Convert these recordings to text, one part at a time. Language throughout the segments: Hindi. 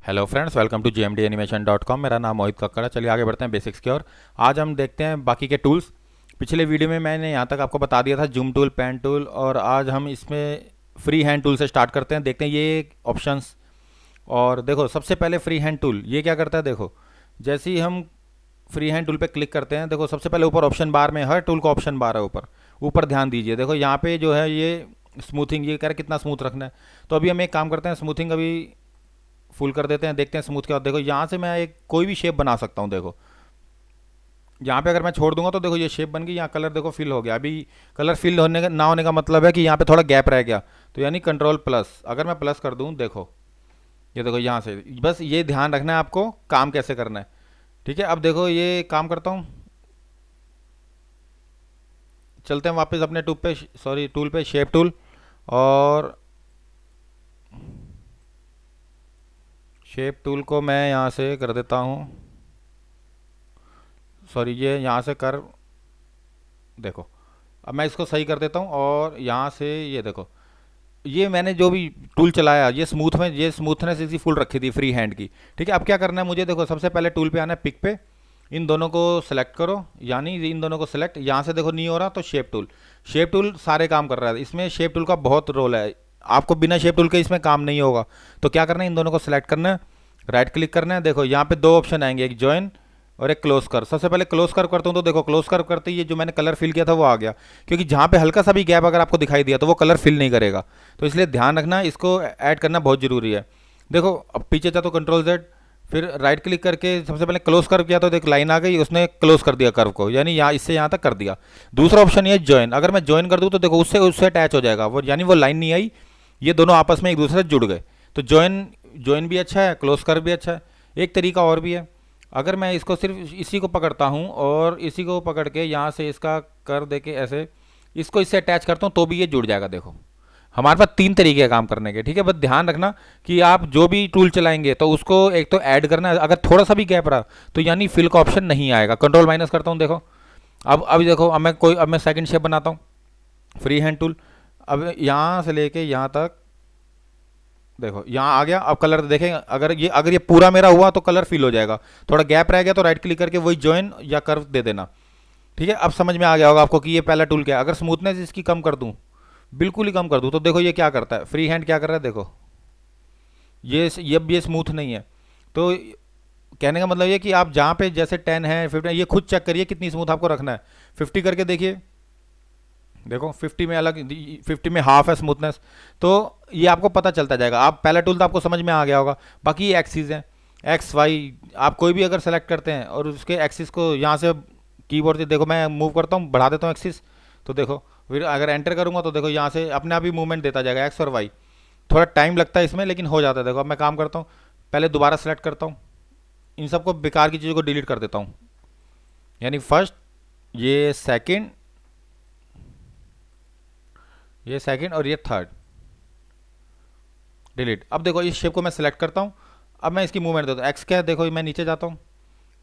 Hello friends, welcome to gmdanimation.com। मेरा नाम मोहित कक्कड़ है। चलिए आगे बढ़ते हैं बेसिक्स की ओर। आज हम देखते हैं बाकी के टूल्स। पिछले वीडियो में मैंने यहाँ तक आपको बता दिया था जूम टूल, पेन टूल, और आज हम इसमें फ्री हैंड टूल से स्टार्ट करते हैं। देखते हैं ये ऑप्शंस। और देखो, सबसे पहले फ्री हैंड टूल ये क्या करता है। देखो, जैसे ही हम फ्री हैंड टूल पे क्लिक करते हैं, देखो सबसे पहले ऊपर ऑप्शन बार में हर टूल का ऑप्शन बार है ऊपर। ऊपर ध्यान दीजिए, देखो यहाँ पे जो है ये स्मूथिंग, ये कह रहा है कितना स्मूथ रखना है। तो अभी हम एक काम करते हैं, स्मूथिंग अभी फुल कर देते हैं। देखते हैं स्मूथ के बाद। देखो यहाँ से मैं एक कोई भी शेप बना सकता हूँ। देखो यहाँ पे अगर मैं छोड़ दूंगा तो देखो ये शेप बन गई। यहाँ कलर देखो फिल हो गया। अभी कलर फिल होने का ना होने का मतलब है कि यहाँ पे थोड़ा गैप रह गया। तो यानी कंट्रोल प्लस, अगर मैं प्लस कर दूँ, देखो ये देखो यहाँ से। बस ये ध्यान रखना है आपको काम कैसे करना है। ठीक है, अब देखो ये काम करता हूँ। चलते हैं वापस अपने टूल पे, शेप टूल। और शेप टूल को मैं यहाँ से कर देता हूँ, सॉरी ये यहाँ से कर। देखो अब मैं इसको सही कर देता हूँ और यहाँ से ये देखो, ये मैंने जो भी टूल चलाया ये स्मूथ में, ये स्मूथनेस इसकी फुल रखी थी फ्री हैंड की। ठीक है, अब क्या करना है मुझे, देखो सबसे पहले टूल पे आना है, पिक पे इन दोनों को सेलेक्ट करो, यानी इन दोनों को सेलेक्ट। यहाँ से देखो नहीं हो रहा तो शेप टूल। शेप टूल सारे काम कर रहा है, इसमें शेप टूल का बहुत रोल है। आपको बिना शेप टूल के इसमें काम नहीं होगा। तो क्या करना है, इन दोनों को सेलेक्ट करना है, राइट क्लिक करना है। देखो यहाँ पे दो ऑप्शन आएंगे, एक ज्वाइन और एक क्लोज कर। सबसे पहले क्लोज कर करता हूँ तो देखो क्लोज कर करते ही ये जो मैंने कलर फिल किया था वो आ गया। क्योंकि जहाँ पे हल्का सा भी गैप अगर आपको दिखाई दिया तो वो कलर फिल नहीं करेगा। तो इसलिए ध्यान रखना, इसको ऐड करना बहुत ज़रूरी है। देखो अब पीछे था तो कंट्रोल जेड, फिर राइट क्लिक करके सबसे पहले क्लोज कर किया तो एक लाइन आ गई, उसने क्लोज कर दिया कर्व को, यानी यहाँ इससे यहाँ तक कर दिया। दूसरा ऑप्शन ये ज्वाइन, अगर मैं ज्वाइन कर दूँ तो देखो उससे उससे अटैच हो जाएगा वो, यानी वो लाइन नहीं आई, ये दोनों आपस में एक दूसरे से जुड़ गए। तो ज्वाइन ज्वाइन भी अच्छा है, क्लोज कर भी अच्छा है। एक तरीका और भी है, अगर मैं इसको सिर्फ इसी को पकड़ता हूँ और इसी को पकड़ के यहाँ से इसका कर दे के ऐसे इसको इससे अटैच करता हूँ तो भी ये जुड़ जाएगा। देखो हमारे पास तीन तरीके हैं काम करने के। ठीक है, बस ध्यान रखना कि आप जो भी टूल चलाएंगे तो उसको एक तो ऐड करना है, अगर थोड़ा सा भी गैप रहा तो यानी फिल का ऑप्शन नहीं आएगा। कंट्रोल माइनस करता हूँ, देखो अब देखो, अब मैं सेकंड शेप बनाता हूँ, फ्री हैंड टूल। अब यहाँ से लेके यहाँ तक देखो यहाँ आ गया। अब कलर देखें, अगर ये पूरा मेरा हुआ तो कलर फिल हो जाएगा। थोड़ा गैप रह गया तो राइट क्लिक करके वही ज्वाइन या कर्व दे देना। ठीक है, अब समझ में आ गया होगा आपको कि ये पहला टूल क्या है। अगर स्मूथनेस इसकी कम कर दूं, बिल्कुल ही कम कर दूं, तो देखो ये क्या करता है, फ्री हैंड क्या कर रहा है। देखो ये स्मूथ नहीं है। तो कहने का मतलब ये कि आप जहाँ पे जैसे 10 है, 15, ये खुद चेक करिए कितनी स्मूथ आपको रखना है। 50 करके देखिए, देखो 50 में अलग, 50 में हाफ है स्मूथनेस। तो ये आपको पता चलता जाएगा। आप पहला टूल तो आपको समझ में आ गया होगा। बाकी ये एक्सिस है, एक्स वाई, आप कोई भी अगर सेलेक्ट करते हैं और उसके एक्सिस को यहाँ से कीबोर्ड से, देखो मैं मूव करता हूँ, बढ़ा देता हूँ एक्सिस, तो देखो फिर अगर एंटर करूँगा तो देखो यहाँ से अपने आप ही मूवमेंट देता जाएगा एक्स और वाई। थोड़ा टाइम लगता है इसमें लेकिन हो जाता है। देखो अब मैं काम करता हूँ, पहले दोबारा सेलेक्ट करता हूँ, इन सबको बेकार की चीज़ों को डिलीट कर देता हूँ, यानी फर्स्ट, ये सेकंड, ये सेकंड और ये थर्ड, डिलीट। अब देखो इस शेप को मैं सेलेक्ट करता हूँ, अब मैं इसकी मूवमेंट देता हूँ, एक्स क्या है, देखो मैं नीचे जाता हूँ,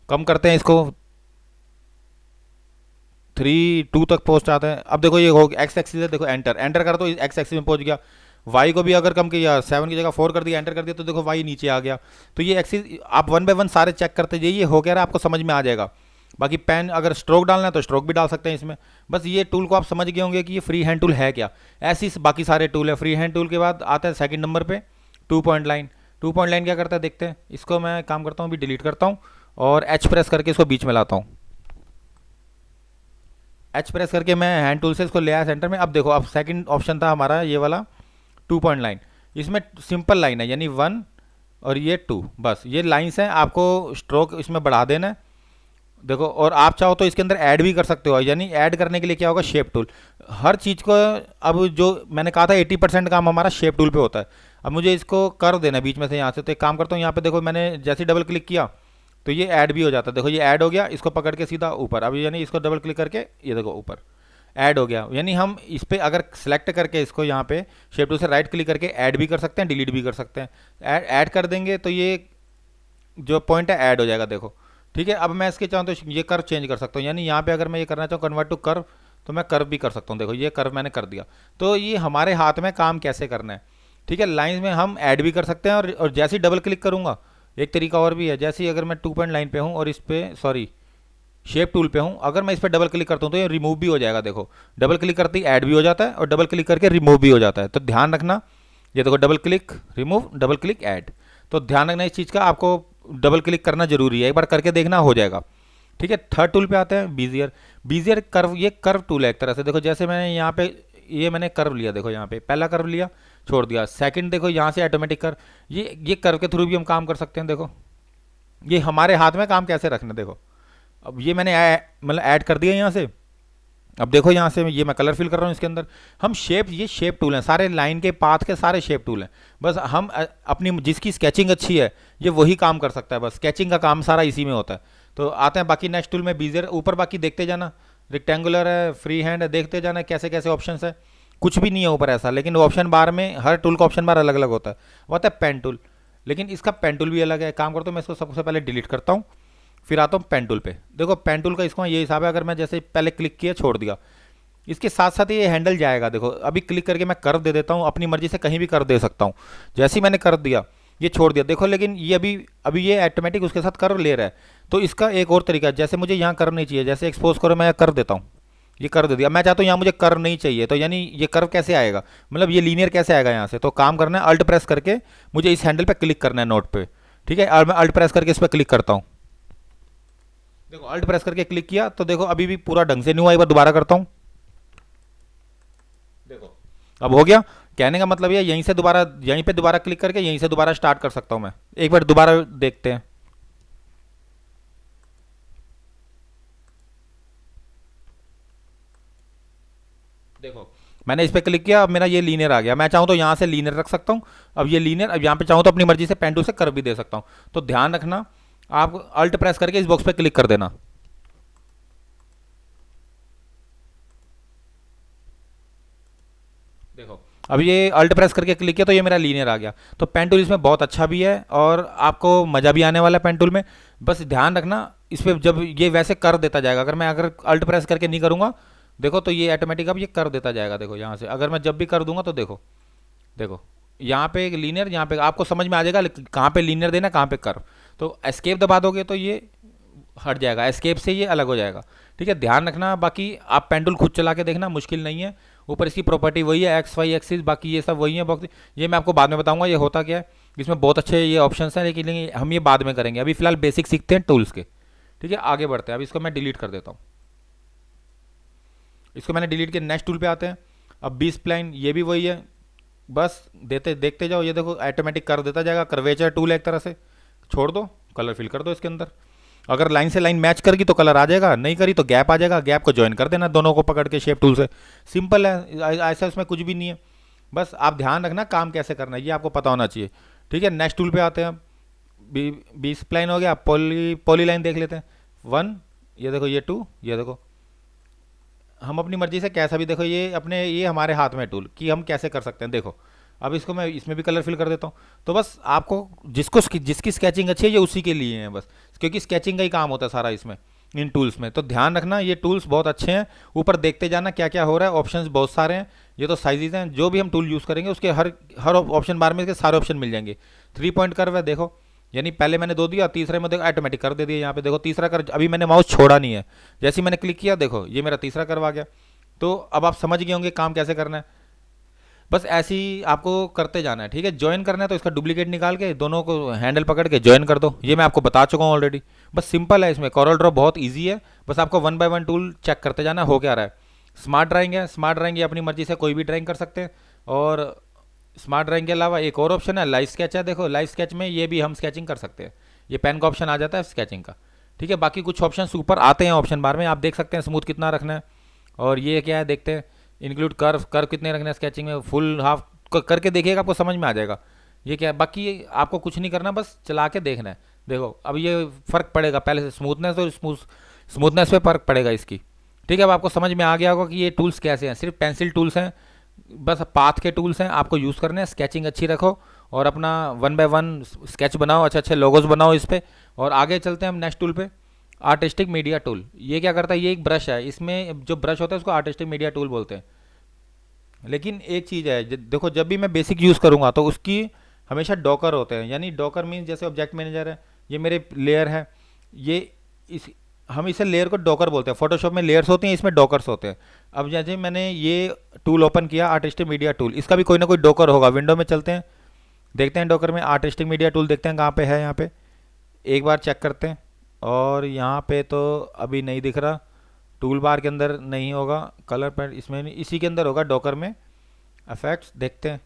कम करते हैं इसको, 3 2 तक पहुँच जाते हैं। अब देखो ये हो एक्स एक्सिस है, देखो एंटर एंटर कर तो एक्स एक्सिस में पहुँच गया। वाई को भी अगर कम किया, 7 की जगह 4 कर दिया, एंटर कर दिया, तो देखो वाई नीचे आ गया। तो ये एक्सिस आप वन बाय वन सारे चेक करते जाइए, हो क्या रहा है आपको समझ में आ जाएगा। बाकी पेन अगर स्ट्रोक डालना है तो स्ट्रोक भी डाल सकते हैं इसमें। बस ये टूल को आप समझ गए होंगे कि ये फ्री हैंड टूल है क्या। ऐसी बाकी सारे टूल है। फ्री हैंड टूल के बाद आता है सेकंड नंबर पे 2 पॉइंट लाइन। 2 पॉइंट लाइन क्या करता है देखते हैं। इसको मैं काम करता हूँ, अभी डिलीट करता हूँ और एच प्रेस करके इसको बीच में लाता हूँ। एच प्रेस करके मैं हैंड टूल से इसको ले आया सेंटर में। अब देखो, अब सेकंड ऑप्शन था हमारा ये वाला 2 पॉइंट लाइन। इसमें सिंपल लाइन है, यानी 1 और ये 2, बस ये लाइन्स हैं। आपको स्ट्रोक इसमें बढ़ा देना है। देखो, और आप चाहो तो इसके अंदर ऐड भी कर सकते हो, यानी ऐड करने के लिए क्या होगा, शेप टूल। हर चीज़ को, अब जो मैंने कहा था 80% काम हमारा शेप टूल पे होता है। अब मुझे इसको कर देना है बीच में से यहाँ से, तो एक काम करता हूँ, यहाँ पे देखो मैंने जैसे डबल क्लिक किया तो ये ऐड भी हो जाता है। देखो ये ऐड हो गया, इसको पकड़ के सीधा ऊपर, अब यानी इसको डबल क्लिक करके ये देखो ऊपर ऐड हो गया। यानी हम इस पर अगर सेलेक्ट करके इसको यहाँ पे शेप टूल से राइट क्लिक करके ऐड भी कर सकते हैं, डिलीट भी कर सकते हैं। ऐड कर देंगे तो ये जो पॉइंट है ऐड हो जाएगा। देखो ठीक है, अब मैं इसके चाहूँ तो ये कर्व चेंज कर सकता हूँ, यानी यहाँ पे अगर मैं ये करना चाहूँ कन्वर्ट टू कर्व, तो मैं कर्व भी कर सकता हूँ। देखो ये कर्व मैंने कर दिया। तो ये हमारे हाथ में काम कैसे करना है। ठीक है, लाइंस में हम ऐड भी कर सकते हैं और जैसे ही डबल क्लिक करूँगा एक तरीका और भी है, जैसे ही अगर मैं 2 पॉइंट लाइन पे हूँ और इस पे सॉरी शेप टूल पे हूँ, अगर मैं इस पर डबल क्लिक करता हूँ तो ये रिमूव भी हो जाएगा। देखो डबल क्लिक करते ही ऐड भी हो जाता है और डबल क्लिक करके रिमूव भी हो जाता है। तो ध्यान रखना, ये देखो double click remove, double click add, तो ध्यान रखना इस चीज़ का, आपको डबल क्लिक करना जरूरी है, एक बार करके देखना हो जाएगा। ठीक है, थर्ड टूल पे आते हैं, बीजियर। बीजियर कर्व, ये कर्व टूल है एक तरह से। देखो जैसे मैंने यहाँ पे ये मैंने कर्व लिया, देखो यहाँ पे पहला कर्व लिया छोड़ दिया, सेकंड देखो यहाँ से ऑटोमेटिक कर्व, ये कर्व के थ्रू भी हम काम कर सकते हैं। देखो ये हमारे हाथ में काम कैसे रखना, देखो अब ये मैंने मतलब ऐड कर दिया यहाँ से। अब देखो यहाँ से ये मैं कलर फिल कर रहा हूँ इसके अंदर, हम शेप, ये शेप टूल हैं सारे, लाइन के पाथ के सारे शेप टूल हैं। बस हम अपनी जिसकी स्केचिंग अच्छी है ये वही काम कर सकता है, बस स्केचिंग का काम सारा इसी में होता है। तो आते हैं बाकी नेक्स्ट टूल में, बीजर। ऊपर बाकी देखते जाना, रेक्टेंगुलर है, फ्री हैंड है, देखते जाना कैसे कैसे ऑप्शन है। कुछ भी नहीं है ऊपर ऐसा, लेकिन ऑप्शन बार में हर टूल का ऑप्शन बार अलग अलग होता है। वो होता है पेन टूल, लेकिन इसका पेन टूल भी अलग है। काम करता हूँ मैं इसको सबसे पहले डिलीट करता हूँ, फिर आता हूँ पेन टूल पे। देखो पेन टूल का इसका ये हिसाब है, अगर मैं जैसे पहले क्लिक किया छोड़ दिया, इसके साथ साथ ये हैंडल जाएगा। देखो अभी क्लिक करके मैं कर्व दे देता हूँ, अपनी मर्जी से कहीं भी कर्व दे सकता हूँ। जैसे ही मैंने कर्व दिया ये छोड़ दिया, देखो लेकिन ये अभी अभी ये ऑटोमेटिक उसके साथ कर्व ले रहा है। तो इसका एक और तरीका है, जैसे मुझे यहाँ कर्व नहीं चाहिए, जैसे एक्सपोज करो मैं कर्व देता हूँ, ये कर्व दे दिया। मैं चाहता हूँ यहाँ मुझे कर्व नहीं चाहिए, तो यानी ये कर्व कैसे आएगा, मतलब ये लीनियर कैसे आएगा यहाँ से। तो काम करना है अल्ट प्रेस करके, मुझे इस हैंडल पे क्लिक करना है नोट पे, ठीक है, और मैं अल्ट प्रेस करके इस पर क्लिक करता हूँ। देखो अल्ट प्रेस करके क्लिक किया तो देखो अभी भी पूरा ढंग से नहीं हुआ, एक बार दोबारा करता हूँ। देखो अब हो गया। कहने का मतलब ये यहीं से दोबारा, यहीं पे दोबारा क्लिक करके यहीं से दोबारा स्टार्ट कर सकता हूँ मैं। एक बार दोबारा देखते हैं। देखो मैंने इस पर क्लिक किया, अब मेरा ये लीनियर आ गया। मैं चाहूँ तो यहाँ से लीनियर रख सकता हूँ, अब ये लीनियर, अब यहाँ पे चाहूँ तो अपनी मर्जी से पेन टूल से कर्व भी दे सकता हूँ। तो ध्यान रखना, आप अल्ट प्रेस करके इस बॉक्स पे क्लिक कर देना। देखो अब ये अल्ट प्रेस करके क्लिक किया तो ये मेरा लीनियर आ गया। तो पेन टूल इसमें बहुत अच्छा भी है और आपको मज़ा भी आने वाला है पेन टूल में। बस ध्यान रखना इस पर, जब ये वैसे कर देता जाएगा, अगर अल्ट प्रेस करके नहीं करूँगा देखो तो ये ऑटोमेटिक अब ये कर देता जाएगा। देखो यहाँ से अगर मैं जब भी कर दूंगा तो देखो, देखो यहाँ पे एक लीनियर, यहाँ पे आपको समझ में आ जाएगा कहाँ पे लीनियर देना, कहाँ पे कर्व। तो एस्केप दबा दोगे तो ये हट जाएगा, एस्केप से ये अलग हो जाएगा। ठीक है, ध्यान रखना। बाकी आप पेंडुल खुद चला के देखना, मुश्किल नहीं है। ऊपर इसकी प्रॉपर्टी वही है, एक्स वाई एक्सिस, बाकी ये सब वही है बॉक्स। ये मैं आपको बाद में बताऊंगा ये होता क्या है। इसमें बहुत अच्छे ये ऑप्शंस हैं, लेकिन हम ये बाद में करेंगे। अभी फिलहाल बेसिक सीखते हैं टूल्स के। ठीक है, आगे बढ़ते हैं। अब इसको मैं डिलीट कर देता हूँ। इसको मैंने डिलीट किया, नेक्स्ट टूल पे आते हैं। अब बी स्प्लाइन, ये भी वही है, बस देखते जाओ। ये देखो ऑटोमेटिक कर देता जाएगा। कर्वेचर टूल है एक तरह से, छोड़ दो, कलर फिल कर दो इसके अंदर। अगर लाइन से लाइन मैच करेगी तो कलर आ जाएगा, नहीं करी तो गैप आ जाएगा। गैप को ज्वाइन कर देना दोनों को पकड़ के शेप टूल से। सिंपल है, ऐसा इसमें कुछ भी नहीं है। बस आप ध्यान रखना काम कैसे करना है, ये आपको पता होना चाहिए। ठीक है, नेक्स्ट टूल पे आते हैं। बी स्प्लाइन हो गया, पॉली लाइन देख लेते हैं। 1, ये देखो, ये 2, ये देखो। हम अपनी मर्जी से कैसा भी, देखो ये अपने, ये हमारे हाथ में टूल कि हम कैसे कर सकते हैं। देखो अब इसको मैं इसमें भी कलर फिल कर देता हूँ। तो बस आपको जिसकी स्केचिंग अच्छी है ये उसी के लिए है बस, क्योंकि स्केचिंग का ही काम होता है सारा इसमें, इन टूल्स में। तो ध्यान रखना ये टूल्स बहुत अच्छे हैं। ऊपर देखते जाना क्या क्या हो रहा है, ऑप्शंस बहुत सारे हैं। ये तो साइजेज हैं, जो भी हम टूल यूज़ करेंगे उसके हर ऑप्शन बार में इसके सारे ऑप्शन मिल जाएंगे। 3 पॉइंट कर्व है, देखो यानी पहले मैंने 2 दिया, तीसरे में देखो ऑटोमेटिक कर दे दिया। यहाँ पे देखो तीसरा कर्व, अभी मैंने माउस छोड़ा नहीं है, जैसे ही मैंने क्लिक किया देखो ये मेरा तीसरा कर्व आ गया। तो अब आप समझ गए होंगे काम कैसे करना है। बस ऐसे ही आपको करते जाना है। ठीक है, ज्वाइन करना है तो इसका डुप्लीकेट निकाल के दोनों को हैंडल पकड़ के ज्वाइन कर दो। ये मैं आपको बता चुका हूँ ऑलरेडी। बस सिंपल है, इसमें कॉरल ड्रॉ बहुत इजी है। बस आपको 1 बाय 1 टूल चेक करते जाना हो क्या रहा है। स्मार्ट ड्राइंग है, स्मार्ट ड्राइंग ये अपनी मर्जी से कोई भी ड्राइंग कर सकते हैं। और स्मार्ट ड्राइंग के अलावा एक और ऑप्शन है लाइव स्केच है। देखो लाइव स्केच में ये भी हम स्केचिंग कर सकते हैं, ये पेन का ऑप्शन आ जाता है स्केचिंग का। ठीक है, बाकी कुछ ऑप्शन ऊपर आते हैं ऑप्शन बार में, आप देख सकते हैं स्मूथ कितना रखना है। और ये क्या है देखते हैं, इंक्लूड कर्व, कर्व कितने रखना है स्केचिंग में, फुल हाफ करके देखिएगा आपको समझ में आ जाएगा ये क्या है। बाकी ये आपको कुछ नहीं करना, बस चला के देखना है। देखो अब ये फ़र्क पड़ेगा पहले से, स्मूथनेस और स्मूथनेस पे फ़र्क पड़ेगा इसकी। ठीक है, अब आपको समझ में आ गया होगा कि ये टूल्स कैसे हैं। सिर्फ पेंसिल टूल्स हैं, बस पाथ के टूल्स हैं, आपको यूज़ करने हैं। स्केचिंग अच्छी रखो और अपना 1 बाय 1 स्केच बनाओ, अच्छे अच्छे लोगोज बनाओ इस पर। और आगे चलते हैं हम नेक्स्ट टूल पे, आर्टिस्टिक मीडिया टूल। ये क्या करता है, ये एक ब्रश है, इसमें जो ब्रश होता है उसको आर्टिस्टिक मीडिया टूल बोलते हैं। लेकिन एक चीज़ है, देखो जब भी मैं बेसिक यूज़ करूँगा तो उसकी हमेशा डॉकर होते हैं। यानी डॉकर मीन जैसे ऑब्जेक्ट मैनेजर है, ये मेरे लेयर है, ये इस हम इसे लेयर को डॉकर बोलते हैं। फोटोशॉप में लेयर्स होती हैं, इसमें डॉकर्स होते हैं। अब जैसे मैंने ये टूल ओपन किया, आर्टिस्टिक मीडिया टूल, इसका भी कोई ना कोई डॉकर होगा। विंडो में चलते हैं, देखते हैं डॉकर में आर्टिस्टिक मीडिया टूल, देखते हैं कहाँ पे है। यहाँ पे एक बार चेक करते हैं, और यहाँ पे तो अभी नहीं दिख रहा। टूल बार के अंदर नहीं होगा, कलर पैड इसमें नहीं, इसी के अंदर होगा डॉकर में। इफेक्ट्स देखते हैं,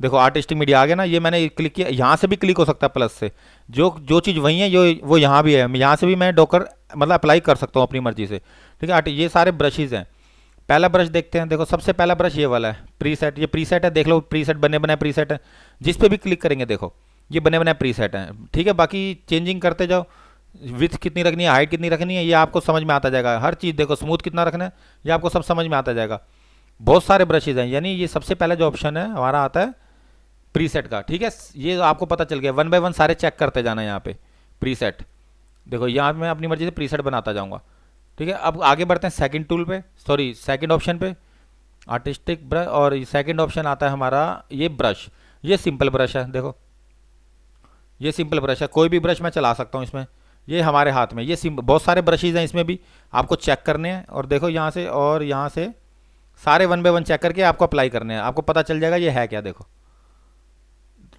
देखो आर्टिस्टिक मीडिया आ गया ना। ये मैंने क्लिक किया, यहाँ से भी क्लिक हो सकता है प्लस से। जो जो चीज़ वही है, जो वो यहाँ भी है, यहाँ से भी मैं डॉकर मतलब अप्लाई कर सकता हूँ अपनी मर्जी से। ठीक है, ये सारे ब्रशेज़ हैं। पहला ब्रश देखते हैं। देखो सबसे पहला ब्रश ये वाला है, प्रीसेट। ये प्रीसेट है, देख लो, प्रीसेट बने बनाए प्रीसेट है। जिस पे भी क्लिक करेंगे देखो ये बने बनाए प्रीसेट है। ठीक है, बाकी चेंजिंग करते जाओ। विड्थ कितनी रखनी है, हाइट कितनी रखनी है, ये आपको समझ में आता जाएगा। हर चीज़ देखो, स्मूथ कितना रखना है, ये आपको सब समझ में आता जाएगा। बहुत सारे ब्रशेज़ हैं। यानी ये सबसे पहला जो ऑप्शन है हमारा आता है प्रीसेट का। ठीक है, ये आपको पता चल गया। वन बाय वन सारे चेक करते जाना है यहाँ पे प्रीसेट। देखो यहाँ मैं अपनी मर्जी से प्रीसेट बनाता जाऊँगा। ठीक है, अब आगे बढ़ते हैं सेकंड टूल पे, सॉरी सेकंड ऑप्शन पे, आर्टिस्टिक ब्रश। और सेकंड ऑप्शन आता है हमारा ये ब्रश। ये सिंपल ब्रश है, देखो ये सिंपल ब्रश है, कोई भी ब्रश मैं चला सकता हूँ इसमें। ये हमारे हाथ में, ये बहुत सारे ब्रशेज हैं इसमें भी, आपको चेक करने हैं। और देखो यहाँ से और यहाँ से सारे वन बाय वन चेक करके आपको अप्लाई करने हैं, आपको पता चल जाएगा ये है क्या। देखो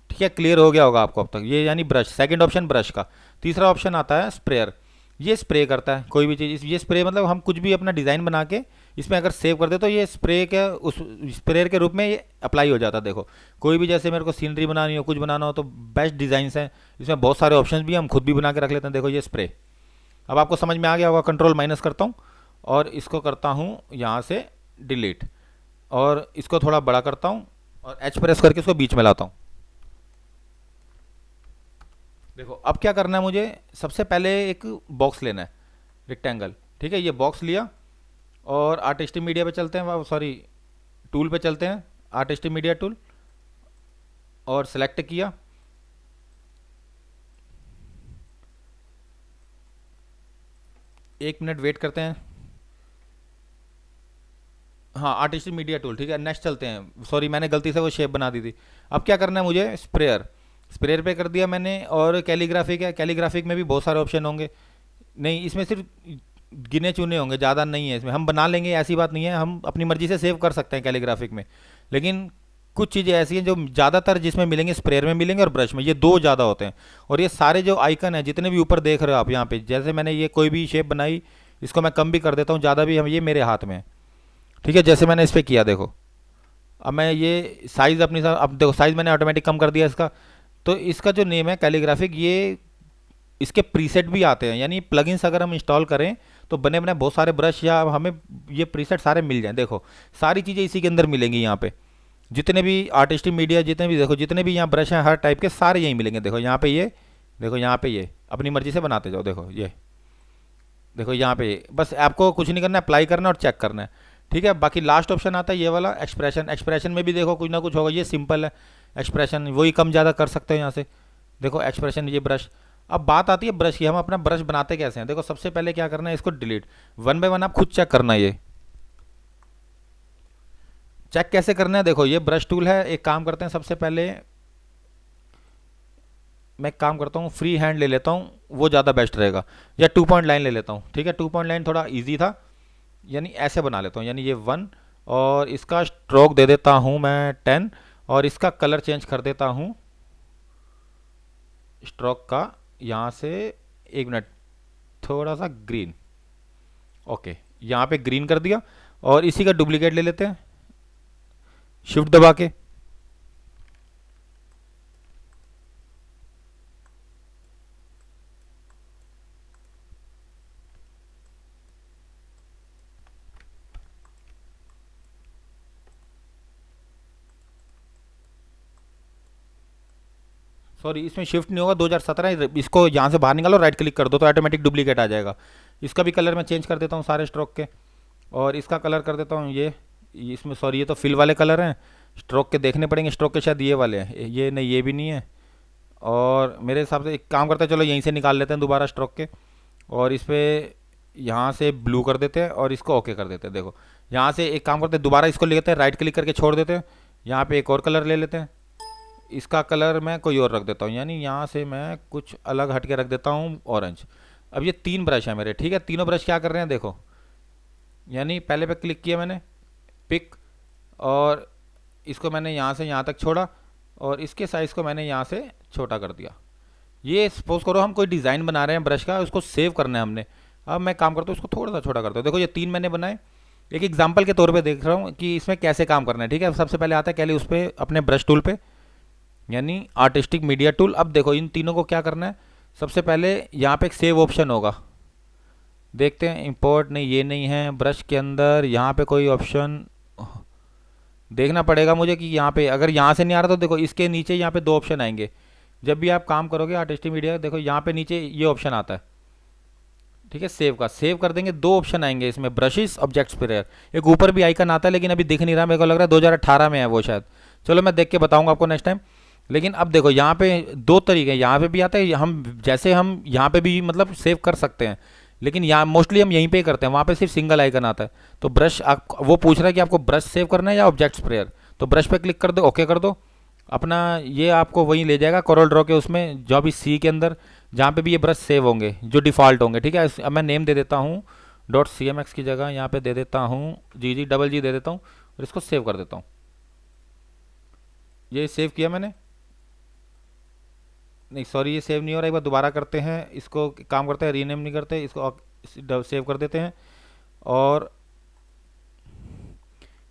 ठीक है, क्लियर हो गया होगा आपको अब तक। ये यानी ब्रश, सेकंड ऑप्शन ब्रश का। तीसरा ऑप्शन आता है स्प्रेयर। ये स्प्रे करता है कोई भी चीज़। ये स्प्रे मतलब हम कुछ भी अपना डिज़ाइन बना के इसमें अगर सेव कर दे तो ये स्प्रे के उस स्प्रेयर के रूप में ये अप्लाई हो जाता है। देखो कोई भी, जैसे मेरे को सीनरी बनानी हो, कुछ बनाना हो, तो बेस्ट डिज़ाइंस हैं इसमें, बहुत सारे ऑप्शंस भी हम खुद भी बना के रख लेते हैं। देखो ये स्प्रे, अब आपको समझ में आ गया होगा। कंट्रोल माइनस करता हूँ और इसको करता हूँ यहाँ से डिलीट, और इसको थोड़ा बड़ा करता हूँ और एच प्रेस करके इसको बीच में लाता हूँ। देखो अब क्या करना है मुझे, सबसे पहले एक बॉक्स लेना है, रेक्टेंगल। ठीक है, ये बॉक्स लिया और आर्टिस्टिक मीडिया पे चलते हैं, सॉरी टूल पे चलते हैं, आर्टिस्टिक मीडिया टूल, और सेलेक्ट किया। एक मिनट वेट करते हैं। हाँ, आर्टिस्टिक मीडिया टूल, ठीक है, नेक्स्ट चलते हैं। सॉरी मैंने गलती से वो शेप बना दी थी। अब क्या करना है मुझे, स्प्रेयर, स्प्रेयर पे कर दिया मैंने। और कैलीग्राफिक है, कैलीग्राफिक में भी बहुत सारे ऑप्शन होंगे। नहीं, इसमें सिर्फ गिने चुने होंगे, ज़्यादा नहीं है इसमें। हम बना लेंगे, ऐसी बात नहीं है, हम अपनी मर्जी से सेव कर सकते हैं कैलीग्राफिक में। लेकिन कुछ चीज़ें ऐसी हैं जो ज़्यादातर जिसमें मिलेंगे स्प्रेयर में मिलेंगे और ब्रश में, ये दो ज़्यादा होते हैं। और ये सारे जो आइकन हैं जितने भी ऊपर देख रहे हो आप यहाँ पे, जैसे मैंने ये कोई भी शेप बनाई, इसको मैं कम भी कर देता हूँ, ज़्यादा भी, हम ये मेरे हाथ में है। ठीक है, जैसे मैंने इस पर किया, देखो अब मैं ये साइज़ अपनी अब देखो साइज़ मैंने ऑटोमेटिक कम कर दिया इसका। तो इसका जो नेम है कैलीग्राफिक, ये इसके प्रीसेट भी आते हैं। यानी प्लगइन्स अगर हम इंस्टॉल करें तो बने बने बहुत सारे ब्रश या हमें ये प्रीसेट सारे मिल जाएं। देखो सारी चीज़ें इसी के अंदर मिलेंगी। यहाँ पे जितने भी आर्टिस्टिक मीडिया, जितने भी देखो, जितने भी यहाँ ब्रश हैं हर टाइप के, सारे यहीं मिलेंगे। देखो यहाँ पे ये, देखो यहाँ पे ये, अपनी मर्जी से बनाते जाओ। देखो ये, देखो यहाँ पे ये, बस आपको कुछ नहीं करना है, अप्लाई करना है और चेक करना है। ठीक है, बाकी लास्ट ऑप्शन आता है ये वाला एक्सप्रेशन। एक्सप्रेशन में भी देखो कुछ ना कुछ होगा, ये सिंपल है एक्सप्रेशन, वही कम ज़्यादा कर सकते हो यहाँ से। देखो एक्सप्रेशन, ये ब्रश। अब बात आती है ब्रश की, हम अपना ब्रश बनाते कैसे हैं। देखो सबसे पहले क्या करना है, इसको डिलीट, वन बाय वन आप खुद चेक करना है। ये चेक कैसे करना है, देखो ये ब्रश टूल है। एक काम करते हैं, सबसे पहले मैं एक काम करता हूँ, फ्री हैंड ले लेता हूँ, वो ज़्यादा बेस्ट रहेगा, या 2 पॉइंट लाइन ले लेता हूँ। ठीक है, 2 पॉइंट लाइन थोड़ा ईजी था, यानी ऐसे बना लेता हूँ। यानी ये 1, और इसका स्ट्रोक दे देता हूँ मैं 10, और इसका कलर चेंज कर देता हूँ स्ट्रोक का, यहाँ से 1 मिनट, थोड़ा सा ग्रीन। ओके, यहाँ पे ग्रीन कर दिया, और इसी का डुप्लीकेट ले लेते हैं, शिफ्ट दबा के। सॉरी इसमें शिफ्ट नहीं होगा, 2017, इसको यहाँ से बाहर निकालो, राइट क्लिक कर दो तो ऑटोमेटिक डुप्लीकेट आ जाएगा। इसका भी कलर मैं चेंज कर देता हूँ सारे स्ट्रोक के, और इसका कलर कर देता हूँ ये इसमें, सॉरी ये तो फिल वाले कलर हैं, स्ट्रोक के देखने पड़ेंगे, स्ट्रोक के शायद ये वाले हैं, ये नहीं, ये भी नहीं है। और मेरे हिसाब से एक काम करते हैं, चलो यहीं से निकाल लेते हैं दोबारा स्ट्रोक के, और इस पर यहाँ से ब्लू कर देते हैं और इसको ओके कर देते हैं। देखो यहाँ से एक काम करते हैं, दोबारा इसको ले लेते हैं, राइट क्लिक करके छोड़ देते हैं, यहाँ पे एक और कलर ले लेते हैं, इसका कलर मैं कोई और रख देता हूँ, यानी यहाँ से मैं कुछ अलग हट के रख देता हूँ ऑरेंज। अब ये 3 ब्रश हैं मेरे, ठीक है। तीनों ब्रश क्या कर रहे हैं देखो, यानी पहले पे क्लिक किया मैंने, पिक, और इसको मैंने यहाँ से यहाँ तक छोड़ा और इसके साइज़ को मैंने यहाँ से छोटा कर दिया। ये सपोज करो हम कोई डिज़ाइन बना रहे हैं ब्रश का, उसको सेव करना है हमने। अब मैं काम करता हूँ, उसको थोड़ा सा छोटा करता हूँ। देखो ये 3 मैंने बनाए, एक एग्जांपल के तौर पे देख रहा हूँ कि इसमें कैसे काम करना है, ठीक है। सबसे पहले आता है कैली उस पर अपने ब्रश टूल पे, यानी आर्टिस्टिक मीडिया टूल। अब देखो इन तीनों को क्या करना है, सबसे पहले यहाँ पे एक सेव ऑप्शन होगा, देखते हैं। इंपोर्ट नहीं, ये नहीं है ब्रश के अंदर, यहाँ पे कोई ऑप्शन देखना पड़ेगा मुझे कि यहाँ पे, अगर यहाँ से नहीं आ रहा तो देखो इसके नीचे यहाँ पे 2 ऑप्शन आएंगे। जब भी आप काम करोगे आर्टिस्टिक मीडिया, देखो यहाँ पे नीचे ये ऑप्शन आता है, ठीक है। सेव का सेव कर देंगे, 2 ऑप्शन आएंगे इसमें, ब्रशेस, ऑब्जेक्ट स्प्रेयर। एक ऊपर भी आइकन आता है लेकिन अभी दिख नहीं रहा, मेरे को लग रहा है 2018 में है वो शायद। चलो मैं देख के बताऊंगा आपको नेक्स्ट टाइम। लेकिन अब देखो यहाँ पे 2 तरीके, यहाँ पे भी आता है, हम जैसे हम यहाँ पे भी मतलब सेव कर सकते हैं, लेकिन यहाँ मोस्टली हम यहीं पे ही करते हैं, वहाँ पे सिर्फ सिंगल आइकन आता है। तो ब्रश आप, वो पूछ रहा है कि आपको ब्रश सेव करना है या ऑब्जेक्ट स्प्रेयर, तो ब्रश पे क्लिक कर दो, ओके कर दो अपना। ये आपको वहीं ले जाएगा कोरल ड्रॉ के उसमें, जो भी सी के अंदर जहाँ पे भी ये ब्रश सेव होंगे, जो डिफ़ॉल्ट होंगे, ठीक है। अब मैं नेम दे देता हूँ .cmx की जगह यहाँ पे दे देता हूँ GG दे देता हूँ और इसको सेव कर देता हूँ। ये सेव किया मैंने, नहीं सॉरी ये सेव नहीं हो रहा, एक बार दोबारा करते हैं इसको। काम करते हैं, रीनेम नहीं करते इसको, सेव कर देते हैं और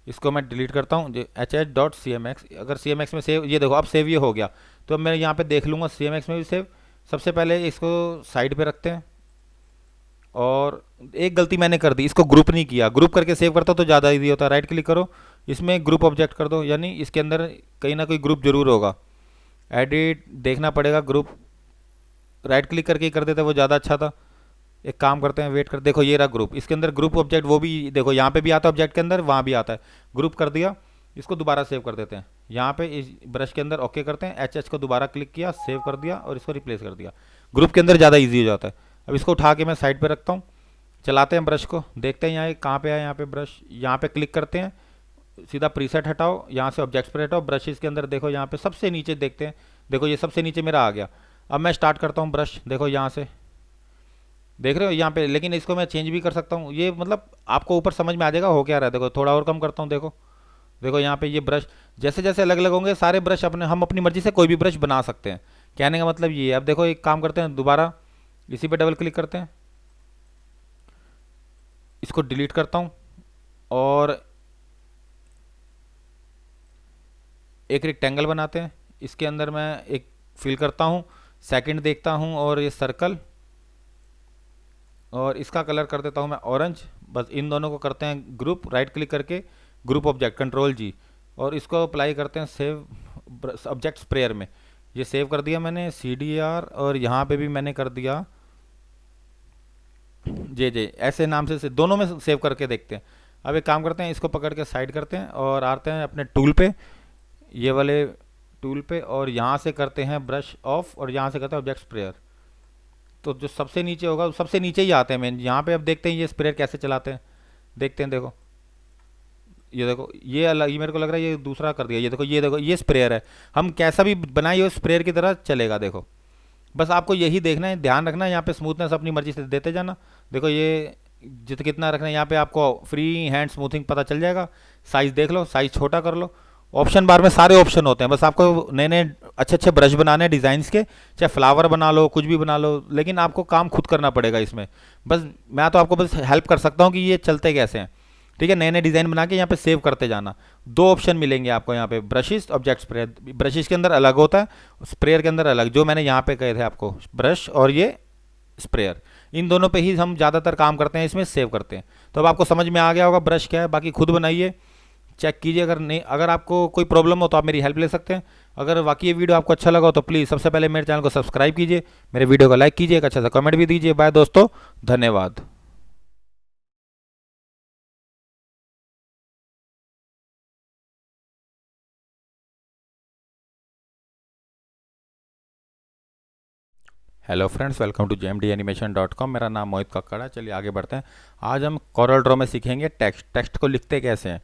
इसको मैं डिलीट करता हूँ। hh.cmx, अगर cmx में सेव, ये देखो अब सेव ये हो गया। तो अब मैं यहाँ पे देख लूँगा cmx में भी सेव। सबसे पहले इसको साइड पे रखते हैं, और एक गलती मैंने कर दी, इसको ग्रुप नहीं किया। ग्रुप करके सेव करता तो ज़्यादा ईजी होता। राइट क्लिक करो, इसमें ग्रुप ऑब्जेक्ट कर दो, यानी इसके अंदर कहीं ना कोई ग्रुप जरूर होगा। एडिट देखना पड़ेगा ग्रुप, राइट क्लिक करके ही कर देते वो ज़्यादा अच्छा था। एक काम करते हैं, वेट कर, देखो ये रहा ग्रुप, इसके अंदर ग्रुप ऑब्जेक्ट, वो भी देखो यहाँ पे भी आता है ऑब्जेक्ट के अंदर, वहाँ भी आता है। ग्रुप कर दिया, इसको दोबारा सेव कर देते हैं। यहाँ पे इस ब्रश के अंदर ओके करते हैं, एच को दोबारा क्लिक किया, सेव कर दिया और इसको रिप्लेस कर दिया। ग्रुप के अंदर ज़्यादा ईजी हो जाता है। अब इसको उठा के मैं साइड पर रखता हूँ, चलाते हैं ब्रश को, देखते हैं यहाँ कहाँ पे है। यहाँ पे ब्रश, यहाँ पे क्लिक करते हैं, सीधा प्रीसेट हटाओ, यहाँ से ऑब्जेक्ट्स पर हटाओ, ब्रशेस के अंदर देखो यहाँ पे सबसे नीचे देखते हैं, देखो ये सबसे नीचे मेरा आ गया। अब मैं स्टार्ट करता हूँ ब्रश, देखो यहाँ से देख रहे हो यहाँ पे, लेकिन इसको मैं चेंज भी कर सकता हूँ। ये मतलब आपको ऊपर समझ में आ जाएगा हो क्या रहा है। देखो थोड़ा और कम करता हूँ, देखो देखो यहाँ पे ये ब्रश जैसे जैसे अलग अलग होंगे सारे ब्रश, अपने हम अपनी मर्जी से कोई भी ब्रश बना सकते हैं। कहने का मतलब ये है। अब देखो एक काम करते हैं, दोबारा इसी पे डबल क्लिक करते हैं, इसको डिलीट करता हूँ और एक रेक्टेंगल बनाते हैं। इसके अंदर मैं एक फिल करता हूँ, सेकंड देखता हूँ और ये सर्कल, और इसका कलर कर देता हूँ मैं ऑरेंज। बस इन दोनों को करते हैं ग्रुप, राइट क्लिक करके ग्रुप ऑब्जेक्ट CTRL G, और इसको अप्लाई करते हैं सेव ऑब्जेक्ट स्प्रेयर में। ये सेव कर दिया मैंने CDR, और यहाँ पे भी मैंने कर दिया JJ, ऐसे नाम से दोनों में सेव करके देखते हैं। अब एक काम करते हैं, इसको पकड़ के साइड करते हैं और आते हैं अपने टूल पे, ये वाले टूल पे, और यहाँ से करते हैं ब्रश ऑफ और यहाँ से करते हैं ऑब्जेक्ट स्प्रेयर। तो जो सबसे नीचे होगा सबसे नीचे ही आते हैं मेन। यहाँ पे अब देखते हैं ये स्प्रेयर कैसे चलाते हैं, देखते हैं। देखो ये देखो ये अलग, ये मेरे को लग रहा है ये दूसरा कर दिया। ये देखो ये स्प्रेयर है, हम कैसा भी बनाए ये स्प्रेयर की तरह चलेगा। देखो बस आपको यही देखना है, ध्यान रखना है, यहाँ पे स्मूथनेस अपनी मर्जी से देते जाना। देखो ये कितना रखना है, यहाँ पे आपको फ्री हैंड स्मूथिंग पता चल जाएगा। साइज़ देख लो, साइज़ छोटा कर लो। ऑप्शन बार में सारे ऑप्शन होते हैं, बस आपको नए नए अच्छे अच्छे ब्रश बनाने हैं डिज़ाइंस के, चाहे फ्लावर बना लो, कुछ भी बना लो, लेकिन आपको काम खुद करना पड़ेगा इसमें। बस मैं तो आपको बस हेल्प कर सकता हूँ कि ये चलते कैसे हैं, ठीक है। नए नए डिज़ाइन बना के यहाँ पे सेव करते जाना। 2 ऑप्शन मिलेंगे आपको यहाँ पे, ब्रशेस, ऑब्जेक्ट स्प्रेयर। ब्रशेस के अंदर अलग होता है, स्प्रेयर के अंदर अलग, जो मैंने यहाँ पे कहे थे आपको, ब्रश और ये स्प्रेयर, इन दोनों पे ही हम ज़्यादातर काम करते हैं, इसमें सेव करते हैं। तो अब आपको समझ में आ गया होगा ब्रश क्या है। बाकी खुद बनाइए, चेक कीजिए। अगर नहीं, अगर आपको कोई प्रॉब्लम हो तो आप मेरी हेल्प ले सकते हैं। अगर वाकई ये वीडियो आपको अच्छा लगा हो तो प्लीज़ सबसे पहले मेरे चैनल को सब्सक्राइब कीजिए, मेरे वीडियो को लाइक कीजिए, एक अच्छा सा कमेंट भी दीजिए। बाय दोस्तों, धन्यवाद। Hello friends, welcome to jmdanimation.com। मेरा नाम मोहित कक्कड़ है। चलिए आगे बढ़ते हैं। आज हम कोरल ड्रॉ में सीखेंगे टेक्स्ट को लिखते कैसे हैं।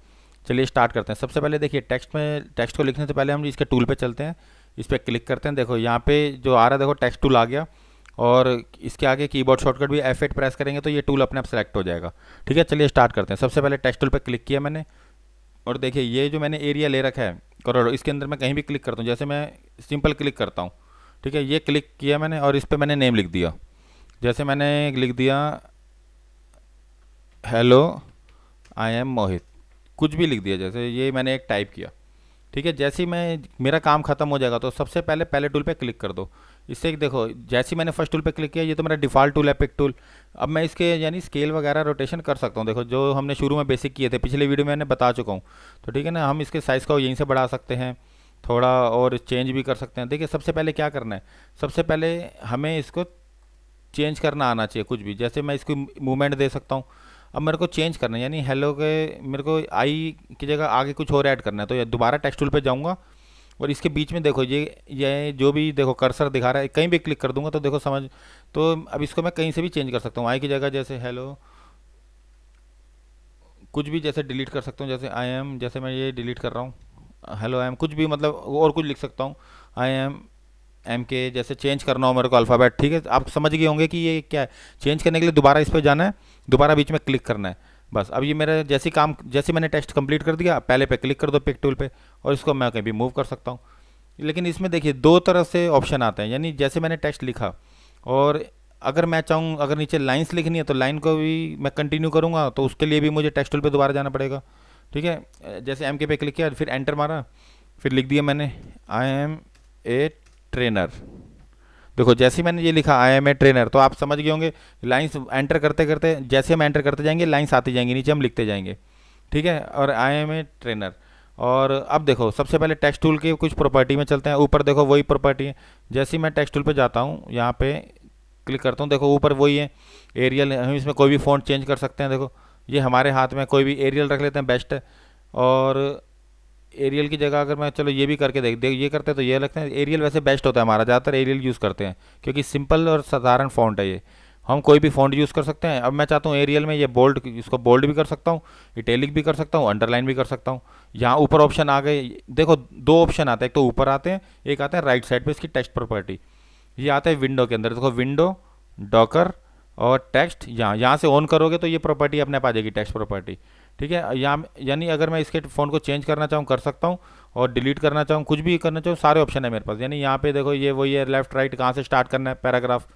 चलिए स्टार्ट करते हैं। सबसे पहले देखिए टेक्स्ट को लिखने से पहले हम इसके टूल पे चलते हैं। इस पर क्लिक करते हैं, देखो यहाँ पे जो आ रहा है, देखो टेक्स्ट टूल आ गया, और इसके आगे कीबोर्ड शॉर्टकट भी F8 प्रेस करेंगे तो ये टूल अपने आप सेलेक्ट हो जाएगा। ठीक है, चलिए स्टार्ट करते हैं। सबसे पहले टेक्स्ट टूल पे क्लिक किया मैंने, और देखिए ये जो मैंने एरिया ले रखा है करोड़, इसके अंदर मैं कहीं भी क्लिक करता हूँ, जैसे मैं सिंपल क्लिक करता हूँ। ठीक है, ये क्लिक किया मैंने और इस पर मैंने नेम लिख दिया। जैसे मैंने लिख दिया हेलो आई एम मोहित, कुछ भी लिख दिया, जैसे ये मैंने एक टाइप किया। ठीक है, जैसे ही मैं मेरा काम खत्म हो जाएगा तो सबसे पहले पहले टूल पे क्लिक कर दो। इससे देखो जैसे ही मैंने फर्स्ट टूल पे क्लिक किया, ये तो मेरा डिफ़ॉल्ट टूल है पिक टूल। अब मैं इसके यानी स्केल वगैरह रोटेशन कर सकता हूँ, देखो जो हमने शुरू में बेसिक किए थे, पिछले वीडियो में मैंने बता चुका हूँ। तो ठीक है ना, हम इसके साइज़ को यहीं से बढ़ा सकते हैं, थोड़ा और चेंज भी कर सकते हैं। देखिए सबसे पहले क्या करना है, सबसे पहले हमें इसको चेंज करना आना चाहिए कुछ भी। जैसे मैं इसको मूवमेंट दे सकता हूँ। अब मेरे को चेंज करना है, यानी हेलो के मेरे को आई की जगह आगे कुछ और ऐड करना है, तो ये दोबारा टेक्स्ट टूल पे जाऊँगा, और इसके बीच में देखो ये जो भी देखो कर्सर दिखा रहा है, कहीं भी क्लिक कर दूंगा तो देखो समझ। तो अब इसको मैं कहीं से भी चेंज कर सकता हूँ, आई की जगह जैसे हेलो कुछ भी जैसे डिलीट कर सकता हूँ, जैसे आई एम, जैसे मैं ये डिलीट कर रहा हूँ हेलो आई एम, कुछ भी मतलब और कुछ लिख सकता हूँ, आई एम के, जैसे चेंज करना हो मेरे को अल्फ़ाबेट। ठीक है, आप समझ गए होंगे कि ये क्या है। चेंज करने के लिए दोबारा इस पर जाना है, दोबारा बीच में क्लिक करना है, बस। अब ये मेरा जैसे काम, जैसे मैंने टेस्ट कंप्लीट कर दिया, पहले पे क्लिक कर दो पिक टूल पे, और इसको मैं कहीं भी मूव कर सकता हूँ। लेकिन इसमें देखिए दो तरह से ऑप्शन आते हैं, यानी जैसे मैंने टेक्स्ट लिखा, और अगर मैं चाहूँ अगर नीचे लाइंस लिखनी है तो लाइन को भी मैं कंटिन्यू करूँगा, तो उसके लिए भी मुझे टेक्स्ट टूल पे दोबारा जाना पड़ेगा। ठीक है, जैसे एम के पे क्लिक किया, फिर एंटर मारा, फिर लिख दिया मैंने आई एम ए ट्रेनर। देखो जैसे ही मैंने ये लिखा आई एम ए ट्रेनर, तो आप समझ गए होंगे लाइंस एंटर करते करते, जैसे हम एंटर करते जाएंगे लाइंस आती जाएंगी, नीचे हम लिखते जाएंगे। ठीक है, और आई एम ए ट्रेनर। और अब देखो सबसे पहले टेक्स्ट टूल की कुछ प्रॉपर्टी में चलते हैं। ऊपर देखो वही प्रॉपर्टी है, जैसे ही मैं टेक्स्ट टूल पे जाता हूँ, यहाँ पे क्लिक करता हूँ, देखो ऊपर वही है एरियल, हम इसमें कोई भी फ़ॉन्ट चेंज कर सकते हैं। देखो ये हमारे हाथ में, कोई भी एरियल रख लेते हैं, बेस्ट है। और एरियल की जगह अगर मैं, चलो ये भी करके देख देख ये करते हैं तो ये लगता है एरियल वैसे बेस्ट होता है, हमारा ज़्यादातर एरियल यूज़ करते हैं क्योंकि सिंपल और साधारण फ़ॉन्ट है ये, हम कोई भी फ़ॉन्ट यूज़ कर सकते हैं। अब मैं चाहता हूँ एरियल में ये बोल्ड, इसको बोल्ड भी कर सकता हूँ, इटैलिक भी कर सकता हूँ, अंडरलाइन भी कर सकता हूँ। यहाँ ऊपर ऑप्शन आ गए, देखो दो ऑप्शन आते हैं, एक तो ऊपर आते हैं, एक आता है राइट साइड पे इसकी टेक्स्ट प्रॉपर्टी। ये आता है विंडो के अंदर, देखो विंडो, डॉकर और टेक्स्ट। यहाँ से ऑन करोगे तो ये प्रॉपर्टी अपने आप आ जाएगी, टेक्स्ट प्रॉपर्टी। ठीक है, यहाँ यानी अगर मैं इसके फ़ोन को चेंज करना चाहूँ कर सकता हूँ, और डिलीट करना चाहूँ, कुछ भी करना चाहूँ, सारे ऑप्शन है मेरे पास। यानी यहाँ पे देखो ये वही है, लेफ्ट राइट कहाँ से स्टार्ट करना है पैराग्राफ,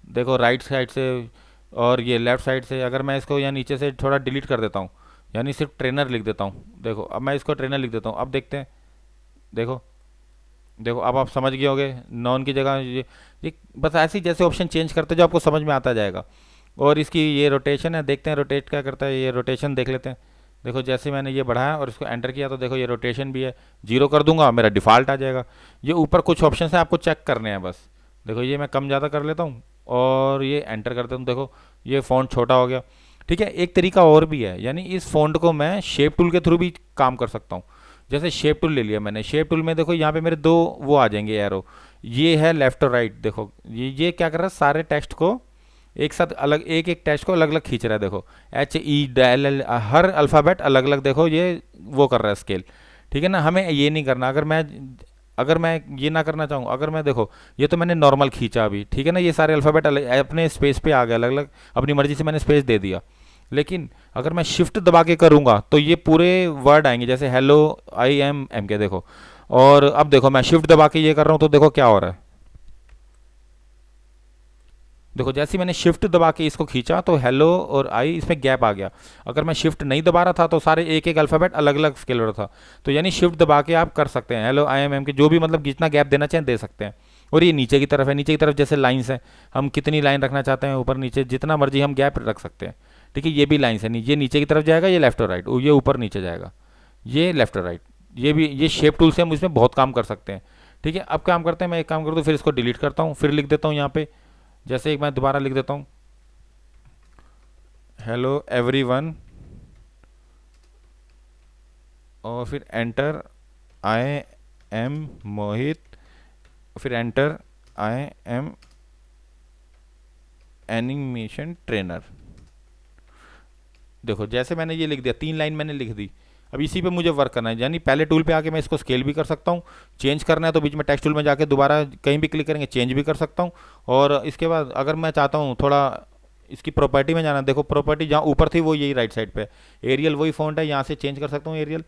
देखो राइट साइड से, और ये लेफ्ट साइड से। अगर मैं इसको यहाँ नीचे से थोड़ा डिलीट कर देता हूँ, यानी सिर्फ ट्रेनर लिख देता हूँ, देखो अब मैं इसको ट्रेनर लिख देता हूँ, अब देखते हैं। देखो देखो अब आप समझ गए होंगे, नॉन की जगह ये बस ऐसे ही जैसे ऑप्शन चेंज करते जो आपको समझ में आता जाएगा। और इसकी ये रोटेशन है, देखते हैं रोटेट क्या करता है, ये रोटेशन देख लेते हैं। देखो जैसे मैंने ये बढ़ाया और इसको एंटर किया तो देखो ये रोटेशन भी है, जीरो कर दूंगा मेरा डिफ़ॉल्ट आ जाएगा। ये ऊपर कुछ ऑप्शन है आपको चेक करने हैं बस। देखो ये मैं कम ज़्यादा कर लेता हूँ और ये एंटर कर देता हूँ, देखो ये फ़ॉन्ट छोटा हो गया। ठीक है, एक तरीका और भी है, यानी इस फ़ॉन्ट को मैं शेप टूल के थ्रू भी काम कर सकता हूँ। जैसे शेप टूल ले लिया मैंने, शेप टूल में देखो यहाँ पे मेरे दो वो आ जाएंगे एरो, ये है लेफ्ट और राइट। देखो ये क्या कर रहा है, सारे टेक्स्ट को एक साथ अलग, एक एक टेक्स्ट को अलग अलग खींच रहा है। देखो एच ई एल एल, हर अल्फ़ाबेट अलग अलग, देखो ये वो कर रहा है स्केल। ठीक है ना, हमें ये नहीं करना। अगर मैं ये ना करना चाहूँ, अगर मैं देखो ये तो मैंने नॉर्मल खींचा अभी, ठीक है ना, ये सारे अल्फ़ाबेट अपने स्पेस पे आ गए अलग अलग, अपनी मर्जी से मैंने स्पेस दे दिया। लेकिन अगर मैं शिफ्ट दबा के करूँगा तो ये पूरे वर्ड आएंगे, जैसे हेलो आई एम के, देखो। और अब देखो मैं शिफ्ट दबा के ये कर रहा हूँ तो देखो क्या हो रहा है। देखो जैसे ही मैंने शिफ्ट दबा के इसको खींचा तो हेलो और आई इसमें गैप आ गया। अगर मैं शिफ्ट नहीं दबा रहा था तो सारे एक एक अल्फ़ाबेट अलग अलग स्केल रहा था। तो यानी शिफ्ट दबा के आप कर सकते हैं हेलो आई एम के, जो भी मतलब जितना गैप देना चाहें दे सकते हैं। और ये नीचे की तरफ है, नीचे की तरफ जैसे लाइन्स है, हम कितनी लाइन रखना चाहते हैं ऊपर नीचे, जितना मर्जी हम गैप रख सकते हैं। ठीक है, ये भी लाइन्स है, ये नीचे की तरफ जाएगा, ये लेफ्ट और राइट, ये ऊपर नीचे जाएगा, ये लेफ्ट और राइट। ये भी ये शेप टूल से हम इसमें बहुत काम कर सकते हैं। ठीक है, अब काम करते हैं, मैं एक काम कर दूँ, फिर इसको डिलीट करता हूँ, फिर लिख देता हूँ यहाँ पे, जैसे एक मैं दोबारा लिख देता हूँ हेलो एवरीवन, और फिर एंटर आई एम मोहित, फिर enter I am animation trainer. देखो जैसे मैंने ये लिख दिया, 3 लाइन मैंने लिख दी। अब इसी पे मुझे वर्क करना है, यानी पहले टूल पे आके मैं इसको स्केल भी कर सकता हूँ, चेंज करना है तो बीच में टेक्स्ट टूल में जाके दोबारा कहीं भी क्लिक करेंगे चेंज भी कर सकता हूँ। और इसके बाद अगर मैं चाहता हूँ थोड़ा इसकी प्रॉपर्टी में जाना, देखो प्रॉपर्टी जहाँ ऊपर थी वो यही राइट साइड पे, एरियल वही फॉन्ट है, यहाँ से चेंज कर सकता हूँ एरियल।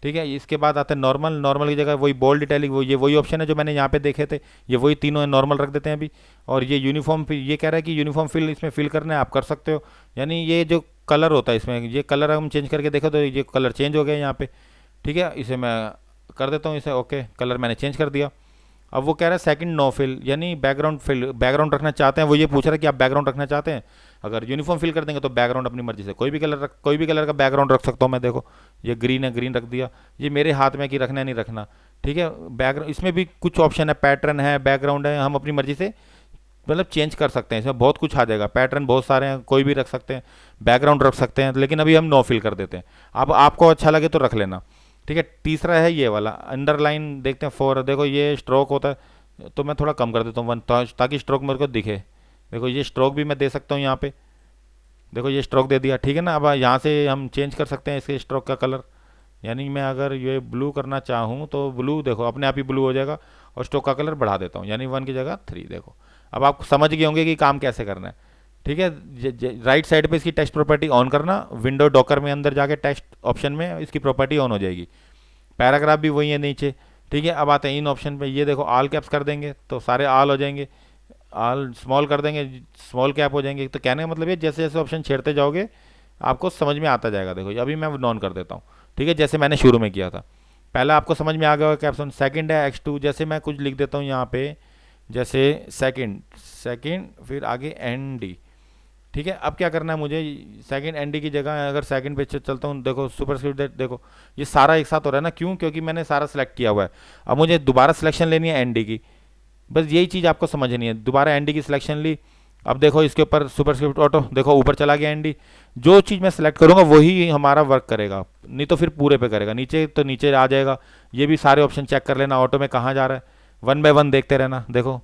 ठीक है, इसके बाद आता है नॉर्मल, नॉर्मल की जगह वही बोल्ड इटैलिक, वो ये वही ऑप्शन है जो मैंने यहाँ पे देखे थे, ये वही तीनों है, नॉर्मल रख देते हैं अभी। और ये यूनिफॉर्म फिल, ये कह रहा है कि यूनिफॉर्म फिल इसमें फिल करना है, आप कर सकते हो। यानी ये जो कलर होता है इसमें, ये कलर हम चेंज करके देखो तो ये कलर चेंज हो गया यहाँ पे। ठीक है, इसे मैं कर देता हूँ, इसे ओके, कलर मैंने चेंज कर दिया। अब वो कह रहा है सेकंड नो फिल, यानी बैकग्राउंड फिल, बैकग्राउंड रखना चाहते हैं, वो ये पूछ रहा है कि आप बैकग्राउंड रखना चाहते हैं। अगर यूनिफॉर्म फिल कर देंगे तो बैकग्राउंड अपनी मर्जी से कोई भी कलर रख, कोई भी कलर का बैकग्राउंड रख सकता हूँ मैं। देखो ये ग्रीन है, ग्रीन रख दिया, ये मेरे हाथ में कि रखना है नहीं रखना। ठीक है, बैकग्राउंड इसमें भी कुछ ऑप्शन है, पैटर्न है, बैकग्राउंड है, हम अपनी मर्जी से मतलब चेंज कर सकते हैं, इसमें बहुत कुछ आ जाएगा, पैटर्न बहुत सारे हैं, कोई भी रख सकते हैं, बैकग्राउंड रख सकते हैं, लेकिन अभी हम नो फिल कर देते हैं। अब आपको अच्छा लगे तो रख लेना। ठीक है, तीसरा है ये वाला अंडरलाइन, देखते हैं फोर, देखो ये स्ट्रोक होता है तो मैं थोड़ा कम कर देता हूँ वन, ताकि स्ट्रोक मेरे को दिखे। देखो ये स्ट्रोक भी मैं दे सकता हूँ यहाँ पे, देखो ये स्ट्रोक दे दिया। ठीक है ना, अब यहाँ से हम चेंज कर सकते हैं इसके स्ट्रोक का कलर, यानी मैं अगर ये ब्लू करना चाहूँ तो ब्लू देखो अपने आप ही ब्लू हो जाएगा, और स्ट्रोक का कलर बढ़ा देता हूँ, यानी 1 की जगह 3। देखो अब आप समझ गए होंगे कि काम कैसे करना है। ठीक है, राइट साइड पे इसकी टेक्स्ट प्रॉपर्टी ऑन करना, विंडो डॉकर में अंदर जाके टेक्स्ट ऑप्शन में इसकी प्रॉपर्टी ऑन हो जाएगी, पैराग्राफ भी वही है नीचे। ठीक है, अब आते हैं इन ऑप्शन पे, ये देखो ऑल कैप्स कर देंगे तो सारे ऑल हो जाएंगे, ऑल स्मॉल कर देंगे स्मॉल कैप हो जाएंगे। तो कहने का मतलब ये जैसे जैसे ऑप्शन छेड़ते जाओगे आपको समझ में आता जाएगा। देखो अभी मैं नॉन कर देता हूँ। ठीक है, जैसे मैंने शुरू में किया था, पहला आपको समझ में आ गया होगा कैप्शन, सेकंड है X2, जैसे मैं कुछ लिख देता हूँ यहाँ पे, जैसे सेकंड, सेकंड फिर आगे एन डी। ठीक है, अब क्या करना है मुझे, सेकंड एन डी की जगह अगर सेकंड पे चलता हूँ, देखो सुपरस्क्रिप्ट, देखो ये सारा एक साथ हो रहा है ना, क्यों, क्योंकि मैंने सारा सेलेक्ट किया हुआ है। अब मुझे दोबारा सिलेक्शन लेनी है एन डी की, बस यही चीज़ आपको समझनी है। दोबारा एन डी की सिलेक्शन ली, अब देखो इसके ऊपर सुपरस्क्रिप्ट ऑटो, देखो ऊपर चला गया एनडी, जो चीज़ मैं सेलेक्ट करूँगा वही हमारा वर्क करेगा, नहीं तो फिर पूरे पे करेगा, नीचे तो नीचे आ जाएगा। ये भी सारे ऑप्शन चेक कर लेना ऑटो में कहाँ जा रहा है, 1 बाय 1 देखते रहना। देखो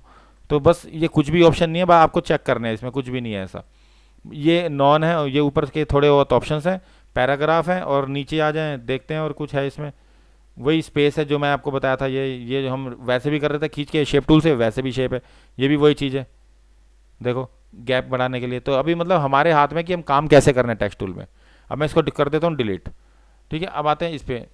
तो बस ये कुछ भी ऑप्शन नहीं है, बस आपको चेक करना है, इसमें कुछ भी नहीं है ऐसा। ये नॉन है, ये ऊपर के थोड़े बहुत ऑप्शन हैं, पैराग्राफ है, और नीचे आ जाएँ देखते हैं और कुछ है इसमें, वही स्पेस है जो मैं आपको बताया था, ये जो हम वैसे भी कर रहे थे खींच के शेप टूल से, वैसे भी शेप है, ये भी वही चीज़ है। देखो गैप बढ़ाने के लिए, तो अभी मतलब हमारे हाथ में कि हम काम कैसे करना है टेक्स्ट टूल में। अब मैं इसको कर देता हूँ डिलीट। ठीक है, अब आते हैं इस पर,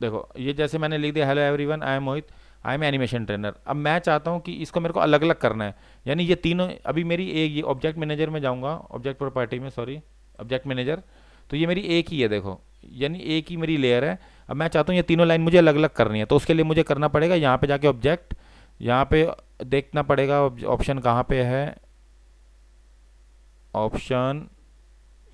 देखो ये जैसे मैंने लिख दिया, hello everyone I am Mohit, I am animation trainer. अब मैं चाहता हूँ कि इसको मेरे को अलग अलग करना है, यानी ये तीनों अभी मेरी एक, ये ऑब्जेक्ट मैनेजर में जाऊँगा, ऑब्जेक्ट प्रॉपर्टी में, सॉरी ऑब्जेक्ट मैनेजर, तो ये मेरी एक ही है देखो, यानी एक ही मेरी लेयर है। अब मैं चाहता हूँ ये तीनों लाइन मुझे अलग अलग करनी है, तो उसके लिए मुझे करना पड़ेगा यहाँ पे जाके ऑब्जेक्ट, यहाँ पे देखना पड़ेगा ऑप्शन कहाँ पे है, ऑप्शन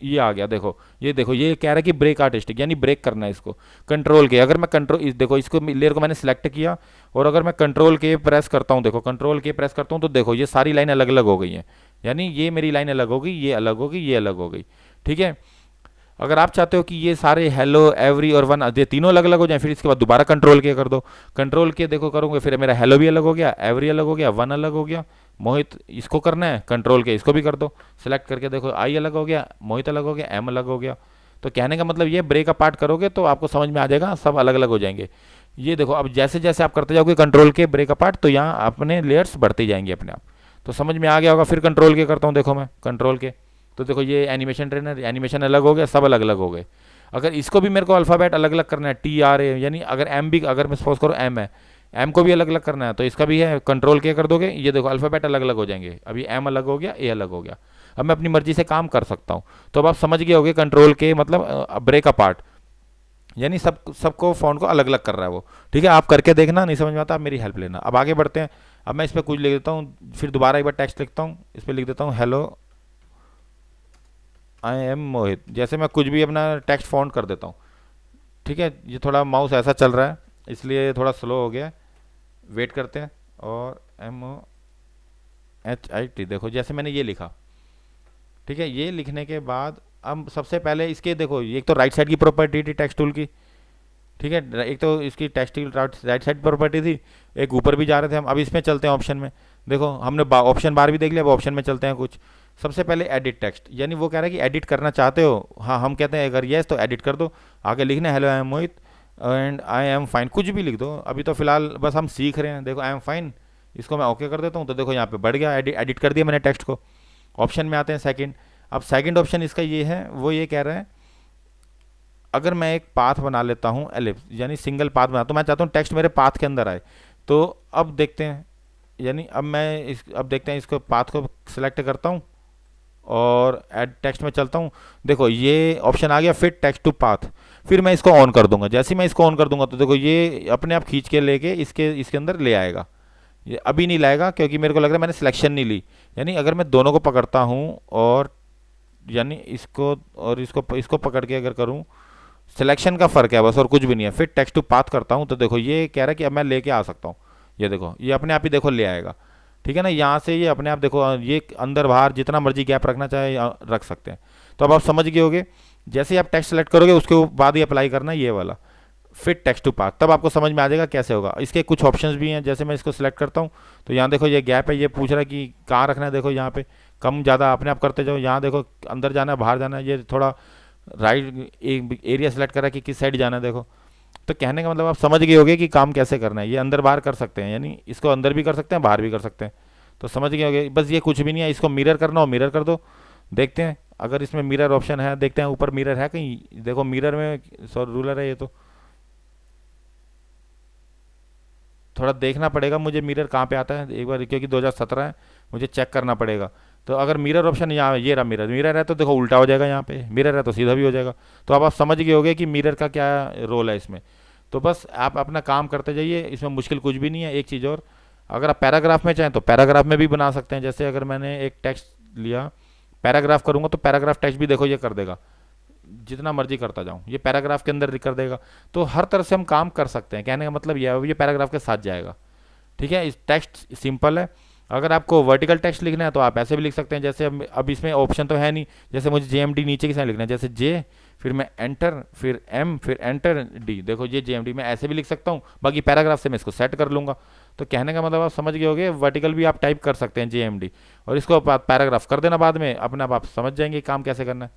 ये आ गया। देखो ये देखो ये कह रहा है कि ब्रेक आर्टिस्टिक, यानी ब्रेक करना है इसको, कंट्रोल के, अगर मैं कंट्रोल देखो इसको लेयर को मैंने सिलेक्ट किया, और अगर मैं कंट्रोल के प्रेस करता हूँ, देखो कंट्रोल के प्रेस करता हूँ तो देखो ये सारी लाइन अलग अलग हो गई हैं, यानी ये मेरी लाइन अलग होगी, ये अलग होगी, ये अलग हो गई। ठीक है, अगर आप चाहते हो कि ये सारे हेलो एवरी और वन ये तीनों अलग अलग हो जाए, फिर इसके बाद दोबारा कंट्रोल के कर दो, कंट्रोल के देखो करोगे फिर मेरा हेलो भी अलग हो गया, एवरी अलग हो गया, वन अलग हो गया, मोहित इसको करना है कंट्रोल के इसको भी कर दो, सेलेक्ट करके देखो आई अलग हो गया, मोहित अलग हो गया, एम अलग हो गया। तो कहने का मतलब ये ब्रेक अपार्ट करोगे तो आपको समझ में आ जाएगा, सब अलग अलग हो जाएंगे। ये देखो अब जैसे जैसे आप करते जाओगे कंट्रोल के ब्रेक अपार्ट, तो यहाँ अपने लेयर्स बढ़ती जाएंगी अपने आप। तो समझ में आ गया होगा। फिर कंट्रोल के करता हूँ, देखो मैं कंट्रोल के, तो देखो ये एनिमेशन ट्रेनर, एनिमेशन अलग हो गया, सब अलग अलग हो गए। अगर इसको भी मेरे को अल्फ़ाबेट अलग अलग करना है, टी आर ए, यानी अगर एम भी, अगर मैं सपोज करो एम है, एम को भी अलग अलग करना है, तो इसका भी है, कंट्रोल के कर दोगे, ये देखो अल्फ़ाबेट अलग अलग हो जाएंगे। अभी एम अलग हो गया, ए अलग हो गया, अब मैं अपनी मर्जी से काम कर सकता हूँ। तो अब आप समझ गए होगे कंट्रोल के मतलब ब्रेक अपार्ट, यानी सबको फ़ॉन्ट को अलग अलग कर रहा है वो। ठीक है, आप करके देखना, नहीं समझ में आता आप मेरी हेल्प लेना। अब आगे बढ़ते हैं। अब मैं इस पर कुछ लिख देता हूँ, फिर दोबारा एक बार टेक्स्ट लिखता हूँ, इस पर लिख देता हूँ हेलो आई एम मोहित, जैसे मैं कुछ भी अपना टेक्स्ट फॉन्ट कर देता हूँ। ठीक है, ये थोड़ा माउस ऐसा चल रहा है इसलिए थोड़ा स्लो हो गया, वेट करते हैं। और MOHIT, देखो जैसे मैंने ये लिखा। ठीक है, ये लिखने के बाद अब सबसे पहले इसके देखो, एक तो राइट साइड की प्रॉपर्टी थी टेक्स्ट टूल की। ठीक है, एक तो इसकी टेक्स्ट राइट साइड प्रॉपर्टी थी, एक ऊपर भी जा रहे थे हम। अब इसमें चलते हैं ऑप्शन में, देखो हमने ऑप्शन बार भी देख लिया, अब ऑप्शन में चलते हैं कुछ। सबसे पहले एडिट टेक्स्ट, यानी वो कह रहा है कि एडिट करना चाहते हो, हाँ हम कहते हैं अगर येस तो एडिट कर दो। आगे लिखना है hello I am Mohit and I am fine, कुछ भी लिख दो, अभी तो फिलहाल बस हम सीख रहे हैं। देखो आई एम फाइन, इसको मैं ओके कर देता हूँ, तो देखो यहाँ पे बढ़ गया, एडिट कर दिया मैंने टेक्स्ट को। ऑप्शन में आते हैं सेकंड। अब सेकंड ऑप्शन इसका ये है, वो ये कह रहा है अगर मैं एक पाथ बना लेता हूँ एलिप्स, यानी सिंगल पाथ बना, तो मैं चाहता हूँ टेक्स्ट मेरे पाथ के अंदर आए। तो अब देखते हैं, यानी अब देखते हैं, इसको पाथ को सिलेक्ट करता हूँ और ऐड टेक्स्ट में चलता हूँ। देखो ये ऑप्शन आ गया फिट टेक्स्ट टू पाथ। फिर मैं इसको ऑन कर दूंगा, जैसे ही मैं इसको ऑन कर दूंगा तो देखो ये अपने आप खींच के लेके इसके अंदर ले आएगा। ये अभी नहीं लाएगा क्योंकि मेरे को लग रहा है मैंने सिलेक्शन नहीं ली। यानी अगर मैं दोनों को पकड़ता हूँ और यानी इसको और इसको पकड़ के अगर करूँ, सिलेक्शन का फ़र्क है बस और कुछ भी नहीं है। फिर टेक्स्ट टू पाथ करता हूँ तो देखो ये कह रहा है कि अब मैं लेके आ सकता हूँ। ये देखो ये अपने आप ही देखो ले आएगा, ठीक है ना। यहाँ से ये अपने आप देखो ये अंदर बाहर जितना मर्जी गैप रखना चाहे रख सकते हैं। तो अब आप समझ गए होगे, जैसे ही आप टेक्स्ट सेलेक्ट करोगे उसके बाद ही अप्लाई करना है ये वाला फिट टेक्स्ट टू पाथ, तब आपको समझ में आ जाएगा कैसे होगा। इसके कुछ ऑप्शंस भी हैं, जैसे मैं इसको सिलेक्ट करता हूँ तो यहाँ देखो ये गैप है, ये पूछ रहा है कि कहाँ रखना है। देखो यहाँ पे कम ज़्यादा अपने आप करते जाओ। यहाँ देखो अंदर जाना है बाहर जाना है, ये थोड़ा राइट एक एरिया सेलेक्ट करा कि किस साइड जाना है। देखो तो कहने का मतलब आप समझ गए होगे कि काम कैसे करना है। ये अंदर बाहर कर सकते हैं, यानी इसको अंदर भी कर सकते हैं बाहर भी कर सकते हैं। तो समझ गए होगे, बस ये कुछ भी नहीं है। इसको मिरर करना हो मिरर कर दो। देखते हैं अगर इसमें मिरर ऑप्शन है, देखते हैं ऊपर मिरर है कहीं। देखो मिरर में रूलर है, ये तो थोड़ा देखना पड़ेगा मुझे मिरर कहाँ पे आता है एक बार, क्योंकि 2017 है, मुझे चेक करना पड़ेगा। तो अगर मिरर ऑप्शन यहाँ ये रहा, मिरर है तो देखो उल्टा हो जाएगा, यहाँ पे मिरर है तो सीधा भी हो जाएगा। तो अब आप समझ गए होगे कि मिरर का क्या रोल है इसमें। तो बस आप अपना काम करते जाइए, इसमें मुश्किल कुछ भी नहीं है। एक चीज़ और, अगर आप पैराग्राफ में चाहें तो पैराग्राफ में भी बना सकते हैं। जैसे अगर मैंने एक टेक्स्ट लिया, पैराग्राफ करूँगा तो पैराग्राफ टेक्स्ट भी देखो ये कर देगा, जितना मर्जी करता जाऊँ ये पैराग्राफ के अंदर कर देगा। तो हर तरह से हम काम कर सकते हैं, कहने का मतलब ये पैराग्राफ के साथ जाएगा, ठीक है। इस टेक्स्ट सिंपल है। अगर आपको वर्टिकल टेक्स्ट लिखना है तो आप ऐसे भी लिख सकते हैं। जैसे अब इसमें ऑप्शन तो है नहीं, जैसे मुझे JMD नीचे की साइड लिखना है, जैसे जे फिर मैं एंटर फिर एम फिर एंटर डी, देखो ये JMD मैं ऐसे भी लिख सकता हूँ। बाकी पैराग्राफ से मैं इसको सेट कर लूँगा। तो कहने का मतलब आप समझ गए होगे, वर्टिकल भी आप टाइप कर सकते हैं JMD, और इसको पैराग्राफ कर देना बाद में, अपने आप समझ जाएंगे काम कैसे करना है।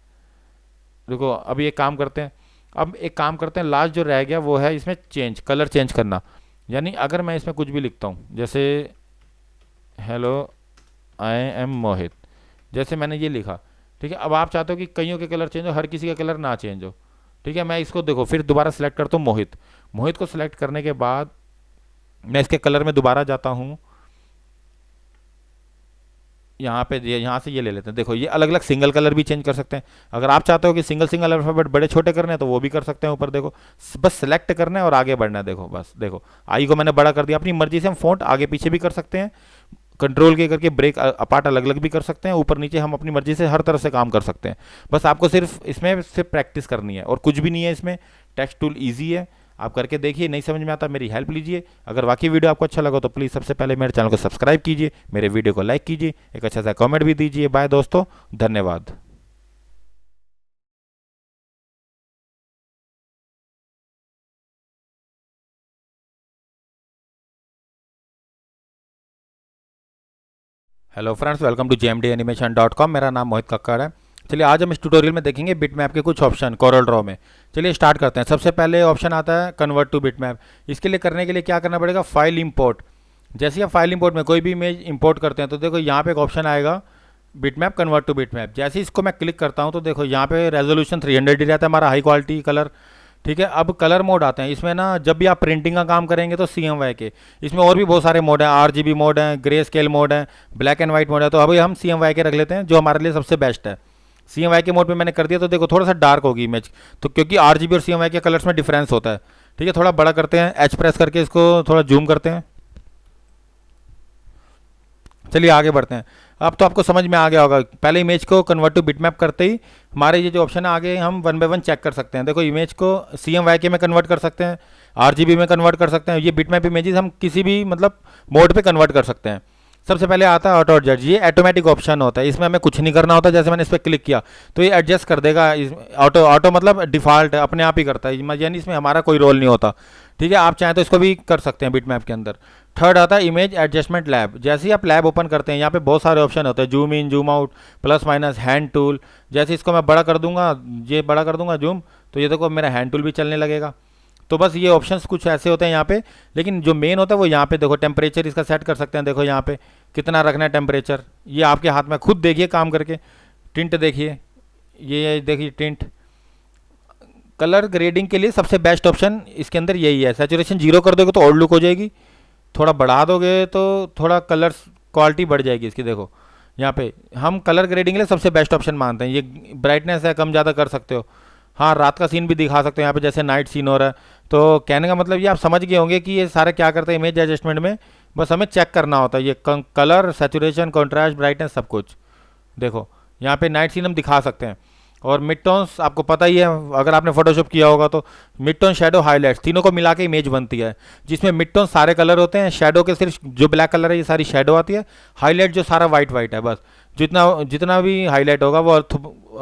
देखो अभी एक काम करते हैं, अब एक काम करते हैं, लास्ट जो रह गया वो है इसमें चेंज, कलर चेंज करना। यानी अगर मैं इसमें कुछ भी लिखता हूँ, जैसे हेलो आई एम मोहित, जैसे मैंने ये लिखा, ठीक है। अब आप चाहते हो कि कईयों के कलर चेंज हो, हर किसी का कलर ना चेंज हो, ठीक है। मैं इसको देखो फिर दोबारा सेलेक्ट करता हूँ मोहित। मोहित को सिलेक्ट करने के बाद मैं इसके कलर में दोबारा जाता हूँ, यहाँ पे यहाँ से ये ले लेते हैं। देखो ये अलग अलग सिंगल कलर भी चेंज कर सकते हैं। अगर आप चाहते हो कि सिंगल सिंगल अल्फ़ाबेट बड़े छोटे करने हैं तो वो भी कर सकते हैं। ऊपर देखो बस सेलेक्ट करना है और आगे बढ़ना है। देखो बस देखो आई को मैंने बड़ा कर दिया। अपनी मर्जी से हम फ़ॉन्ट आगे पीछे भी कर सकते हैं, कंट्रोल के करके ब्रेक अपार्ट अलग अलग भी कर सकते हैं, ऊपर नीचे हम अपनी मर्जी से हर तरह से काम कर सकते हैं। बस आपको सिर्फ इसमें सिर्फ प्रैक्टिस करनी है और कुछ भी नहीं है इसमें। टेक्स्ट टूल ईजी है, आप करके देखिए। नहीं समझ में आता मेरी हेल्प लीजिए। अगर वाकई वीडियो आपको अच्छा लगा तो प्लीज़ सबसे पहले मेरे चैनल को सब्सक्राइब कीजिए, मेरे वीडियो को लाइक कीजिए, एक अच्छा सा कमेंट भी दीजिए। बाय दोस्तों, धन्यवाद। Hello friends, welcome to jmdanimation.com। मेरा नाम मोहित कक्कड़ है। चलिए आज हम इस ट्यूटोरियल में देखेंगे बिटमैप के कुछ ऑप्शन कोरल ड्रॉ में। चलिए स्टार्ट करते हैं। सबसे पहले ऑप्शन आता है कन्वर्ट टू बिटमैप। इसके लिए करने के लिए क्या करना पड़ेगा, फाइल इंपोर्ट। जैसे ही आप फाइल इंपोर्ट में कोई भी इमेज इंपोर्ट करते हैं तो देखो यहाँ पे एक ऑप्शन आएगा बिटमैप कन्वर्ट टू बिटमैप। जैसे ही इसको मैं क्लिक करता हूँ तो देखो यहाँ पे रेजोल्यूशन 300 रहता है हमारा, हाई क्वालिटी कलर, ठीक है। अब कलर मोड आते हैं इसमें ना, जब भी आप प्रिंटिंग का काम करेंगे तो CMYK के, इसमें और भी बहुत सारे मोड हैं, RGB मोड हैं, ग्रे स्केल मोड है, ब्लैक एंड वाइट मोड है। तो अभी हम CMYK रख लेते हैं जो हमारे लिए सबसे बेस्ट है। CMYK मोड पे मैंने कर दिया तो देखो थोड़ा सा डार्क होगी इमेज, तो क्योंकि RGB और CMYK कलर्स में डिफरेंस होता है, ठीक है। थोड़ा बड़ा करते हैं, H प्रेस करके इसको थोड़ा जूम करते हैं। चलिए आगे बढ़ते हैं। अब तो आपको समझ में आ गया होगा, पहले इमेज को कन्वर्ट टू बिटमैप करते ही हमारे ये जो ऑप्शन है आगे हम 1 बाय 1 चेक कर सकते हैं। देखो इमेज को CMYK में कन्वर्ट कर सकते हैं, RGB में कन्वर्ट कर सकते हैं। ये बिटमैप इमेजेस हम किसी भी मतलब मोड पे कन्वर्ट कर सकते हैं। सबसे पहले आता है ऑटो एडजस्ट, ये ऑटोमेटिक ऑप्शन होता है, इसमें हमें कुछ नहीं करना होता। जैसे मैंने इस पर क्लिक किया तो ये एडजस्ट कर देगा। ऑटो मतलब डिफ़ॉल्ट अपने आप ही करता है, यानी इसमें हमारा कोई रोल नहीं होता, ठीक है, आप चाहें तो इसको भी कर सकते हैं बिट मैप के अंदर। थर्ड आता है इमेज एडजस्टमेंट लैब। जैसे ही आप लैब ओपन करते हैं, यहाँ पे बहुत सारे ऑप्शन होते हैं, zoom in, zoom out, plus minus, hand tool. जैसे इसको मैं बड़ा कर दूंगा, ये बड़ा कर दूंगा जूम, तो ये देखो मेरा हैंड टूल भी चलने लगेगा। तो बस ये ऑप्शंस कुछ ऐसे होते हैं यहाँ पे, लेकिन जो मेन होता है वो यहाँ पे देखो, टेम्परेचर इसका सेट कर सकते हैं। देखो यहाँ पे कितना रखना है टेम्परेचर, ये आपके हाथ में, खुद देखिए काम करके। टिंट देखिए, ये देखिए टिंट। कलर ग्रेडिंग के लिए सबसे बेस्ट ऑप्शन इसके अंदर यही है। सैचुरेशन 0 कर दोगे तो और लुक हो जाएगी, थोड़ा बढ़ा दोगे तो थोड़ा कलर क्वालिटी बढ़ जाएगी इसकी। देखो यहाँ पे हम कलर ग्रेडिंग के लिए सबसे बेस्ट ऑप्शन मानते हैं। ये ब्राइटनेस है, कम ज़्यादा कर सकते हो। हाँ, रात का सीन भी दिखा सकते हो यहाँ पे, जैसे नाइट सीन हो रहा है। तो कहने का मतलब ये आप समझ गए होंगे कि ये सारे क्या करते हैं इमेज एडजस्टमेंट में। बस हमें चेक करना होता है ये कलर, सैचुरेशन, कॉन्ट्रास्ट, ब्राइटनेस, सब कुछ। देखो यहाँ पे नाइट सीन हम दिखा सकते हैं। और मिड टोन्स आपको पता ही है, अगर आपने फोटोशॉप किया होगा तो मिड टोन, शैडो, हाईलाइट्स तीनों को मिला के इमेज बनती है, जिसमें मिड टोन सारे कलर होते हैं, शैडो के सिर्फ जो ब्लैक कलर है ये सारी शैडो आती है, हाईलाइट जो सारा वाइट वाइट है। बस जितना जितना भी हाईलाइट होगा वो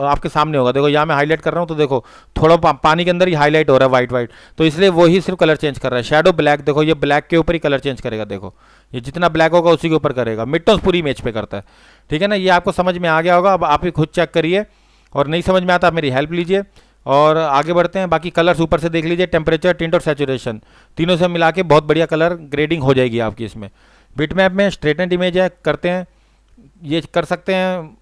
आपके सामने होगा। देखो यहाँ मैं हाईलाइट कर रहा हूँ तो देखो थोड़ा पानी के अंदर ही हाईलाइट हो रहा है वाइट वाइट, तो इसलिए वो ही सिर्फ कलर चेंज कर रहा है। शैडो ब्लैक, देखो ये ब्लैक के ऊपर ही कलर चेंज करेगा। देखो ये जितना ब्लैक होगा उसी के ऊपर करेगा। मिड टोन्स पूरी इमेज पे करता है। ठीक है ना, ये आपको समझ में आ गया होगा। अब आप ही खुद चेक करिए, और नहीं समझ में आता आप मेरी हेल्प लीजिए और आगे बढ़ते हैं। बाकी कलर्स ऊपर से देख लीजिए, टेम्परेचर, टिंट और सैचुरेशन तीनों से मिला के बहुत बढ़िया कलर ग्रेडिंग हो जाएगी आपकी इसमें। बिटमैप में स्ट्रेटेंड इमेज है, करते हैं, ये कर सकते हैं,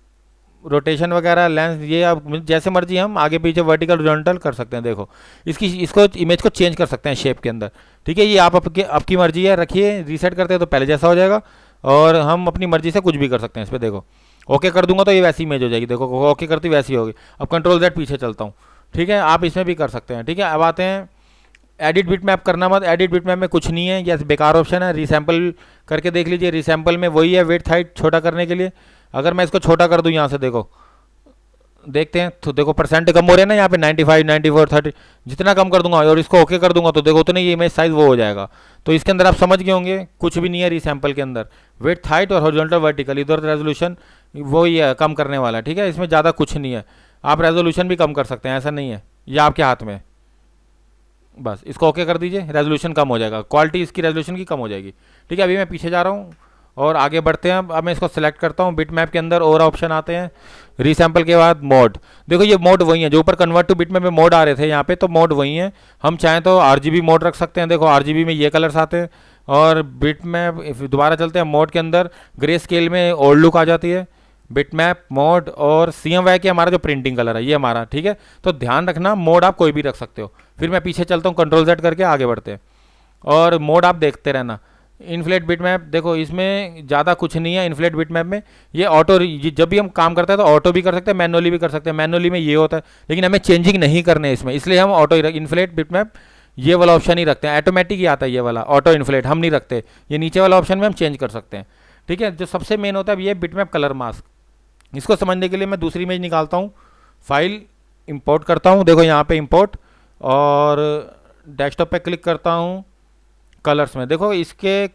रोटेशन वगैरह, लेंस, ये आप जैसे मर्जी हम आगे पीछे वर्टिकल, हॉरिजॉन्टल कर सकते हैं। देखो इसको इमेज को चेंज कर सकते हैं शेप के अंदर। ठीक है, ये आप आपकी मर्जी है, रखिए। रीसेट करते हैं तो पहले जैसा हो जाएगा, और हम अपनी मर्जी से कुछ भी कर सकते हैं इस पर। देखो ओके कर दूंगा तो ये वैसी इमेज हो जाएगी। देखो ओके करती वैसी होगी। अब कंट्रोल Z पीछे चलता हूँ। ठीक है, आप इसमें भी कर सकते हैं। ठीक है, अब आते हैं एडिट बिट मैप करना मत। एडिट बिट मैप में कुछ नहीं है, यह बेकार ऑप्शन है। रीसैम्पल करके देख लीजिए, रीसैम्पल में वही है, विड्थ हाइट छोटा करने के लिए। अगर मैं इसको छोटा कर दूँ यहाँ से, देखो देखते हैं तो देखो परसेंट कम हो रहे हैं ना यहाँ पे, 95, 94, 30। जितना कम कर दूंगा और इसको ओके कर दूंगा तो देखो उतने ये इमेज साइज वो हो जाएगा। तो इसके अंदर आप समझ गए होंगे कुछ भी नहीं है रीसैम्पल के अंदर। विड्थ हाइट और हॉरिजॉन्टल वर्टिकल, इधर रेजोल्यूशन वो ही है कम करने वाला। ठीक है, इसमें ज़्यादा कुछ नहीं है। आप रेजोल्यूशन भी कम कर सकते हैं, ऐसा नहीं है, ये आपके हाथ में। बस इसको ओके कर दीजिए, रेजोल्यूशन कम हो जाएगा, क्वालिटी इसकी रेजोल्यूशन की कम हो जाएगी। ठीक है, अभी मैं पीछे जा रहा हूँ और आगे बढ़ते हैं। अब मैं इसको सेलेक्ट करता हूँ। बिट मैप के अंदर और ऑप्शन आते हैं, रीसैम्पल के बाद मोड। देखो ये मोड वही है जो ऊपर कन्वर्ट टू बिट मैप में मोड आ रहे थे यहाँ पे, तो मोड वही है। हम चाहें तो RGB मोड रख सकते हैं। देखो RGB में ये कलर्स आते हैं। और बिट मैप दोबारा चलते हैं मोड के अंदर, ग्रे स्केल में ओल्ड लुक आ जाती है। बिट मैप मोड और CMYK के हमारा जो प्रिंटिंग कलर है ये हमारा। ठीक है, तो ध्यान रखना मोड आप कोई भी रख सकते हो। फिर मैं पीछे चलता हूँ, कंट्रोल Z करके आगे बढ़ते हैं और मोड आप देखते रहना। इन्फ्लेट बिट मैप, देखो इसमें ज़्यादा कुछ नहीं है। इन्फ्लेट बिट मैप में ये ऑटो, जब भी हम काम करते हैं तो ऑटो भी कर सकते हैं, मैनुअली भी कर सकते हैं। मैनुअली में ये होता है, लेकिन हमें चेंजिंग नहीं करने इसमें, इसलिए हम ऑटो इन्फ्लेट बिट मैप ये वाला ऑप्शन ही रखते हैं। ऑटोमेटिक ही आता है ये वाला ऑटो इन्फ्लेट, हम नहीं रखते। ये नीचे वाला ऑप्शन में हम चेंज कर सकते हैं। ठीक है, जो सबसे मेन होता है ये बिट मैप कलर मास्क। इसको समझने के लिए मैं दूसरी इमेज निकालता हूँ, फाइल इंपोर्ट करता हूँ। देखो यहाँ पे इंपोर्ट, और डेस्कटॉप पे क्लिक करता हूँ, कलर्स में। देखो इसके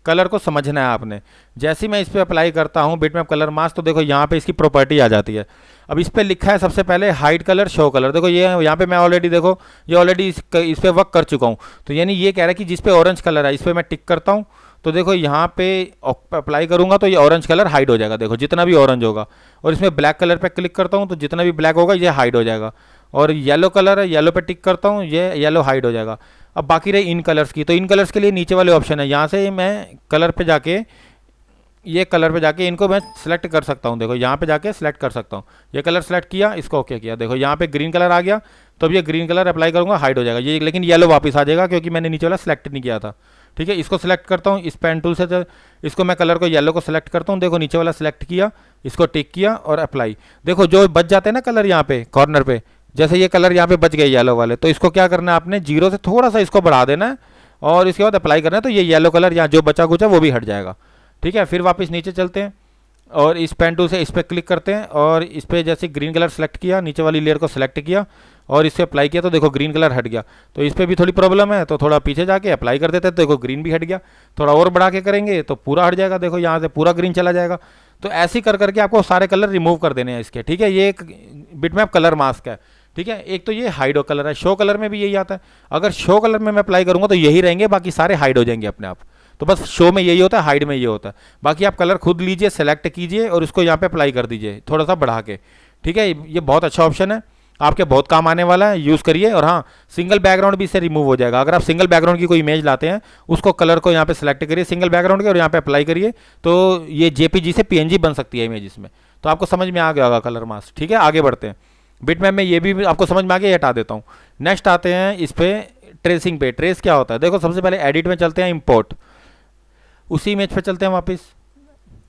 कलर को समझना है आपने। जैसे मैं इस पर अप्लाई करता हूँ बिटमैप कलर मास्क, तो देखो यहाँ पे इसकी प्रॉपर्टी आ जाती है। अब इस पर लिखा है सबसे पहले हाइड कलर, शो कलर। देखो ये यहाँ पे मैं ऑलरेडी, देखो ये ऑलरेडी इस पर वर्क कर चुका हूँ। तो यानी ये कह रहा है कि जिस पे ऑरेंज कलर है इस पर मैं टिक करता हूँ, तो देखो यहाँ पे अप्लाई करूँगा तो ये ऑरेंज कलर हाइड हो जाएगा। देखो जितना भी ऑरेंज होगा, और इसमें ब्लैक कलर पे क्लिक करता हूँ तो जितना भी ब्लैक होगा ये हाइड हो जाएगा। और येलो कलर है, येलो पे टिक करता हूँ, ये येलो हाइड हो जाएगा। अब बाकी रही इन कलर्स की, तो इन कलर्स के लिए नीचे वाले ऑप्शन है, यहाँ से मैं कलर पे जाके, ये कलर पे जाके इनको मैं सेलेक्ट कर सकता हूँ। देखो यहाँ पे जाके सेलेक्ट कर सकता हूँ। ये कलर सेलेक्ट किया, इसको ओके किया, देखो यहाँ पे ग्रीन कलर आ गया। तो अब ये ग्रीन कलर अप्लाई करूँगा, हाइड हो जाएगा ये, लेकिन येलो वापस आ जाएगा क्योंकि मैंने नीचे वाला सेलेक्ट नहीं किया था। ठीक है, इसको सेलेक्ट करता हूँ इस पेन टूल से, इसको मैं कलर को येलो को सेलेक्ट करता हूँ। देखो नीचे वाला सेलेक्ट किया, इसको टिक किया और अप्लाई। देखो जो बच जाते हैं ना कलर यहाँ पे कॉर्नर पे, जैसे ये कलर यहाँ पे बच गए येलो वाले, तो इसको क्या करना है आपने, 0 से थोड़ा सा इसको बढ़ा देना है और इसके बाद अप्लाई करना है। तो ये येलो कलर यहाँ जो बचा कुचा वो भी हट जाएगा। ठीक है, फिर वापस नीचे चलते हैं और इस पेन टूल से इस पर क्लिक करते हैं और इस पर जैसे ग्रीन कलर सेलेक्ट किया, नीचे वाली लेयर को सेलेक्ट किया और इससे अप्लाई किया, तो देखो ग्रीन कलर हट गया। तो इस पर भी थोड़ी प्रॉब्लम है, तो थोड़ा पीछे जाके अप्लाई कर देते हैं, तो देखो ग्रीन भी हट गया। थोड़ा और बढ़ा के करेंगे तो पूरा हट जाएगा, देखो यहाँ से पूरा ग्रीन चला जाएगा। तो ऐसे ही कर करके आपको सारे कलर रिमूव कर देने हैं इसके। ठीक है, ये एक बिटमैप कलर मास्क है। ठीक है। एक तो ये हाइड कलर है, शो कलर में भी यही आता है। अगर शो कलर में मैं अप्लाई करूंगा तो यही रहेंगे, बाकी सारे हाइड हो जाएंगे अपने आप। तो बस शो में यही होता है, हाइड में ये होता है। बाकी आप कलर खुद लीजिए, सेलेक्ट कीजिए और उसको यहाँ पे अप्लाई कर दीजिए थोड़ा सा बढ़ा के। ठीक है, ये बहुत अच्छा ऑप्शन है, आपके बहुत काम आने वाला है, यूज़ करिए। और हाँ, सिंगल बैकग्राउंड भी इससे रिमूव हो जाएगा। अगर आप सिंगल बैकग्राउंड की कोई इमेज लाते हैं, उसको कलर को यहाँ पे सिलेक्ट करिए सिंगल बैकग्राउंड के और यहाँ पे अप्लाई करिए, तो ये जेपीजी से पीएनजी बन सकती है इमेज इसमें। तो आपको समझ में आ गया होगा कलर मास्क। ठीक है, आगे बढ़ते हैं। बिटमैप में ये भी आपको समझ में आ गया, ये हटा देता हूँ। नेक्स्ट आते हैं इस पे ट्रेसिंग पे। ट्रेस क्या होता है, देखो सबसे पहले एडिट में चलते हैं, इंपोर्ट, उसी इमेज पे चलते हैं वापस।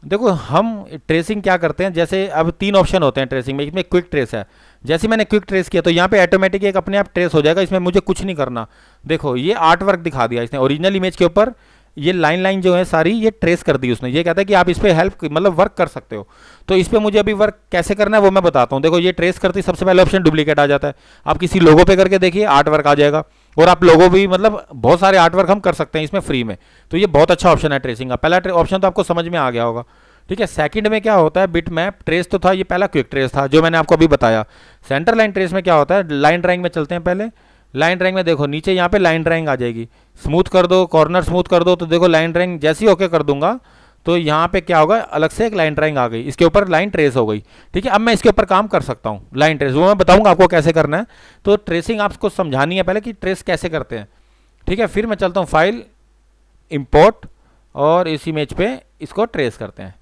देखो हम ट्रेसिंग क्या करते हैं, जैसे अब 3 ऑप्शन होते हैं ट्रेसिंग में, इसमें क्विक ट्रेस है। जैसे मैंने क्विक ट्रेस किया तो यहाँ पे ऑटोमेटिक एक अपने आप ट्रेस हो जाएगा, इसमें मुझे कुछ नहीं करना। देखो ये आर्ट वर्क दिखा दिया इसने, ओरिजिनल इमेज के ऊपर ये लाइन लाइन जो है सारी ये ट्रेस कर दी उसने। ये कहता है कि आप इस पर हेल्प मतलब वर्क कर सकते हो। तो इस पर मुझे अभी वर्क कैसे करना है वो मैं बताता हूँ। देखो ये ट्रेस करती सबसे पहले ऑप्शन डुप्लीकेट आ जाता है। आप किसी लोगो पे करके देखिए, आर्ट वर्क आ जाएगा। और आप लोगो भी मतलब बहुत सारे आर्ट वर्क हम कर सकते हैं इसमें फ्री में। तो ये बहुत अच्छा ऑप्शन है ट्रेसिंग का। पहला ऑप्शन तो आपको समझ में आ गया होगा। ठीक है, सेकंड में क्या होता है, बिट मैप ट्रेस तो था, ये पहला क्विक ट्रेस था जो मैंने आपको अभी बताया। सेंटर लाइन ट्रेस में क्या होता है, लाइन ड्राइंग में चलते हैं पहले। लाइन ड्राइंग में देखो नीचे यहाँ पे लाइन ड्राइंग आ जाएगी, स्मूथ कर दो, कॉर्नर स्मूथ कर दो। तो देखो लाइन ड्राइंग जैसे ही ओके कर दूंगा तो यहाँ पे क्या होगा, अलग से एक लाइन ड्राइंग आ गई, इसके ऊपर लाइन ट्रेस हो गई। ठीक है, अब मैं इसके ऊपर काम कर सकता हूँ लाइन ट्रेस, वो मैं बताऊंगा आपको कैसे करना है। तो ट्रेसिंग आपको समझानी है पहले कि ट्रेस कैसे करते हैं। ठीक है, फिर मैं चलता हूँ फाइल, इंपोर्ट, और इस इमेज पे इसको ट्रेस करते हैं।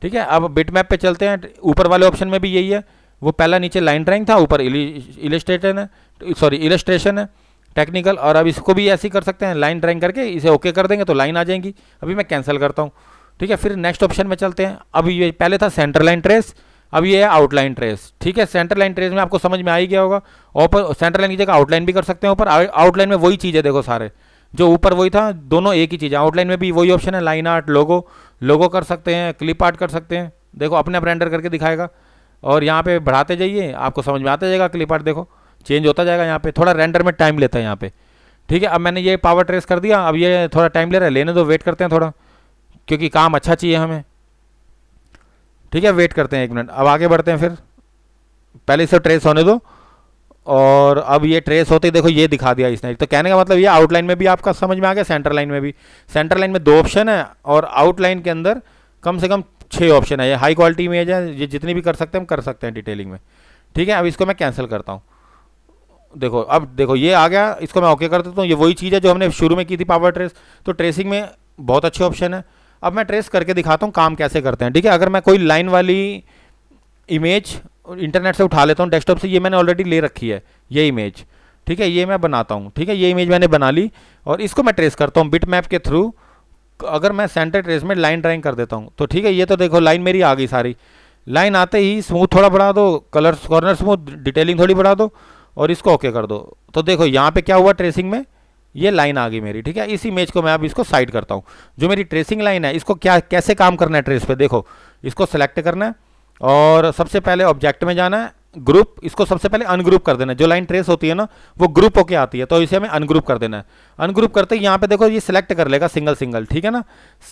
ठीक है, अब बिट मैप पे चलते हैं। ऊपर वाले ऑप्शन में भी यही है, वो पहला नीचे लाइन ड्राइंग था, ऊपर इलिस्ट्रेशन है, सॉरी इलस्ट्रेशन है टेक्निकल। और अब इसको भी ऐसे ही कर सकते हैं, लाइन ड्राइंग करके इसे ओके कर देंगे तो लाइन आ जाएंगी। अभी मैं कैंसिल करता हूँ। ठीक है, फिर नेक्स्ट ऑप्शन में चलते हैं। अब ये पहले था सेंटर लाइन ट्रेस, अब ये है आउटलाइन ट्रेस। ठीक है, सेंटर लाइन ट्रेस में आपको समझ में आ ही गया होगा। ऊपर सेंटर लाइन की जगह आउटलाइन भी कर सकते हैं, ऊपर आउटलाइन में वही चीज़ है। देखो सारे जो ऊपर वही था, दोनों एक ही चीज़ है। आउटलाइन में भी वही ऑप्शन है, लाइन आर्ट, लोगो, लोगो कर सकते हैं, क्लिप आर्ट कर सकते हैं। देखो अपने आप रेंडर करके दिखाएगा। और यहाँ पे बढ़ाते जाइए, आपको समझ में आता जाएगा। क्लिप आर्ट देखो चेंज होता जाएगा, यहाँ पे थोड़ा रेंडर में टाइम लेता है यहाँ पे। ठीक है, अब मैंने ये पावर ट्रेस कर दिया, अब ये थोड़ा टाइम ले रहा है, लेने दो, वेट करते हैं थोड़ा, क्योंकि काम अच्छा चाहिए हमें। ठीक है, वेट करते हैं 1 मिनट। अब आगे बढ़ते हैं, फिर पहले इसे ट्रेस होने दो। और अब ये ट्रेस होते ही देखो ये दिखा दिया इसने। तो कहने का मतलब ये आउटलाइन में भी आपका समझ में आ गया, सेंटर लाइन में भी। सेंटर लाइन में 2 ऑप्शन है और आउटलाइन के अंदर कम से कम 6 ऑप्शन है। ये हाई क्वालिटी इमेज है, ये जितनी भी कर सकते हैं हम कर सकते हैं डिटेलिंग में। ठीक है, अब इसको मैं कैंसिल करता हूँ। देखो अब देखो ये आ गया, इसको मैं ओके कर देता हूँ। ये वही चीज़ है जो हमने शुरू में की थी, पावर ट्रेस। तो ट्रेसिंग में बहुत अच्छे ऑप्शन है। अब मैं ट्रेस करके दिखाता हूँ काम कैसे करते हैं। ठीक है, अगर मैं कोई लाइन वाली इमेज इंटरनेट से उठा लेता हूँ, डेस्कटॉप से, ये मैंने ऑलरेडी ले रखी है ये इमेज। ठीक है, ये मैं बनाता हूँ। ठीक है, ये इमेज मैंने बना ली और इसको मैं ट्रेस करता हूँ बिट मैप के थ्रू। अगर मैं सेंटर ट्रेस में लाइन ड्राइंग कर देता हूँ तो ठीक है, ये तो देखो लाइन मेरी आ गई सारी। लाइन आते ही स्मूथ थोड़ा बढ़ा दो, कलर कॉर्नर स्मूथ, डिटेलिंग थोड़ी बढ़ा दो और इसको ओके कर दो। तो देखो यहाँ पे क्या हुआ, ट्रेसिंग में ये लाइन आ गई मेरी। ठीक है, इस इमेज को मैं अब इसको साइड करता हूँ। जो मेरी ट्रेसिंग लाइन है इसको क्या कैसे काम करना है ट्रेस पे, देखो इसको सेलेक्ट करना है और सबसे पहले ऑब्जेक्ट में जाना है, ग्रुप, इसको सबसे पहले अनग्रुप कर देना है। जो लाइन ट्रेस होती है ना वो ग्रुप होके आती है, तो इसे हमें अनग्रुप कर देना है। अनग्रुप करते ही यहाँ पे देखो ये सिलेक्ट कर लेगा सिंगल सिंगल। ठीक है ना,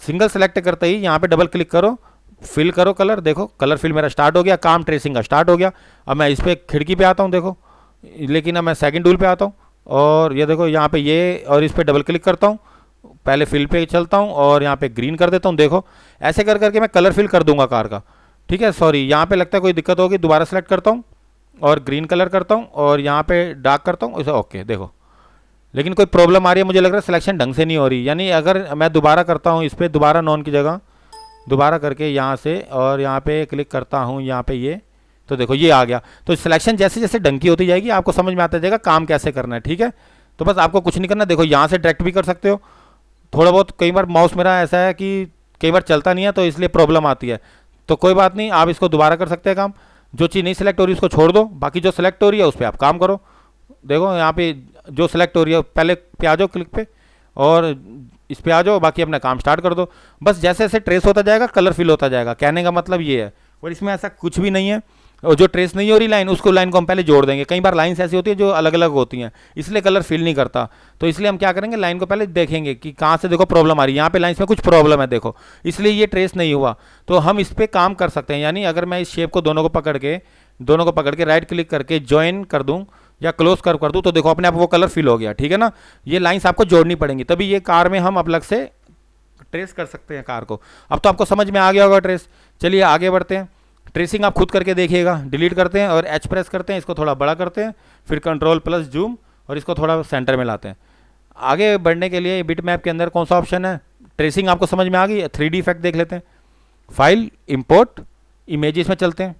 सिंगल सेलेक्ट करते ही यहाँ पे डबल क्लिक करो, फिल करो कलर। देखो कलर फिल मेरा स्टार्ट हो गया, काम ट्रेसिंग का स्टार्ट हो गया। अब मैं इस पर खिड़की पे आता हूँ देखो, लेकिन अब मैं सेकंड टूल पे आता हूँ और ये देखो यहाँ पे ये, और इस पर डबल क्लिक करता हूँ, पहले फिल पे चलता हूँ और यहाँ पे ग्रीन कर देता हूँ। देखो ऐसे कर करके मैं कलर फिल कर दूंगा कार का। ठीक है, सॉरी यहाँ पे लगता है कोई दिक्कत होगी, दोबारा सेलेक्ट करता हूँ और ग्रीन कलर करता हूँ और यहाँ पे डार्क करता हूँ इसे, ओके। देखो लेकिन कोई प्रॉब्लम आ रही है, मुझे लग रहा है सिलेक्शन ढंग से नहीं हो रही। यानी अगर मैं दोबारा करता हूँ इस पर, दोबारा नॉन की जगह दोबारा करके यहाँ से और यहाँ पे क्लिक करता हूँ, यहाँ पे ये, तो देखो ये आ गया। तो सिलेक्शन जैसे जैसे ढंग की होती जाएगी आपको समझ में आता जाएगा काम कैसे करना है। ठीक है, तो बस आपको कुछ नहीं करना। देखो यहाँ से डायरेक्ट भी कर सकते हो थोड़ा बहुत। कई बार माउस मेरा ऐसा है कि कई बार चलता नहीं है तो इसलिए प्रॉब्लम आती है, तो कोई बात नहीं, आप इसको दोबारा कर सकते हैं काम। जो चीज़ नहीं सिलेक्ट हो रही उसको छोड़ दो, बाकी जो सिलेक्ट हो रही है उस पर आप काम करो। देखो यहाँ पे जो सिलेक्ट हो रही है पहले पे आ जाओ क्लिक पे और इस पे आ जाओ, बाकी अपना काम स्टार्ट कर दो। बस जैसे जैसे ट्रेस होता जाएगा कलर फिल होता जाएगा, कहने का मतलब ये है। और इसमें ऐसा कुछ भी नहीं है, और जो ट्रेस नहीं हो रही लाइन उसको लाइन को हम पहले जोड़ देंगे। कई बार लाइन्स ऐसी होती है जो अलग अलग होती हैं, इसलिए कलर फिल नहीं करता। तो इसलिए हम क्या करेंगे, लाइन को पहले देखेंगे कि कहाँ से देखो प्रॉब्लम आ रही है। यहाँ पे लाइन्स में कुछ प्रॉब्लम है देखो, इसलिए ये ट्रेस नहीं हुआ। तो हम इस पर काम कर सकते हैं। यानी अगर मैं इस शेप को दोनों को पकड़ के दोनों को पकड़ के राइट क्लिक करके ज्वाइन कर दूं या क्लोज कर दूं तो देखो अपने आप वो कलर फिल हो गया, ठीक है ना। ये लाइंस आपको जोड़नी पड़ेंगी, तभी ये कार में हम अलग से ट्रेस कर सकते हैं कार को। अब तो आपको समझ में आ गया होगा ट्रेस। चलिए आगे बढ़ते हैं। ट्रेसिंग आप खुद करके देखिएगा। डिलीट करते हैं और एच प्रेस करते हैं, इसको थोड़ा बड़ा करते हैं, फिर कंट्रोल प्लस जूम और इसको थोड़ा सेंटर में लाते हैं। आगे बढ़ने के लिए बिट मैप के अंदर कौन सा ऑप्शन है, ट्रेसिंग आपको समझ में आ गई। 3D इफेक्ट देख लेते हैं। फाइल, इंपोर्ट, इमेजेस में चलते हैं,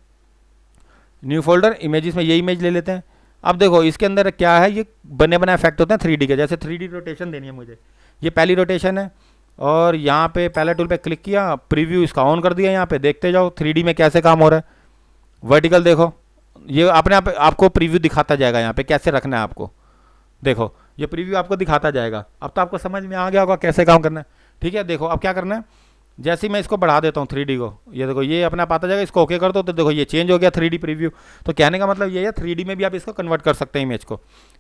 न्यू फोल्डर, इमेजेस में ये इमेज ले लेते हैं। अब देखो इसके अंदर क्या है, ये बने बनाए इफेक्ट होते हैं 3D के। जैसे 3D रोटेशन देनी है मुझे, ये पहली रोटेशन है और यहाँ पे पहला टूल पे क्लिक किया, प्रीव्यू इसका ऑन कर दिया। यहाँ पे देखते जाओ 3D में कैसे काम हो रहा है। वर्टिकल देखो, ये अपने आप आपको प्रीव्यू दिखाता जाएगा यहाँ पे कैसे रखना है आपको। देखो ये प्रीव्यू आपको दिखाता जाएगा। अब तो आपको समझ में आ गया होगा कैसे काम करना है, ठीक है। देखो अब क्या करना है, जैसे ही मैं इसको बढ़ा देता हूँ 3D को, ये देखो ये अपने आप आता जाएगा। इसको ओके कर दो तो देखो ये चेंज हो गया 3D प्रीव्यू। तो कहने का मतलब ये है 3D में भी आप इसको कन्वर्ट कर सकते हैं इमेज को।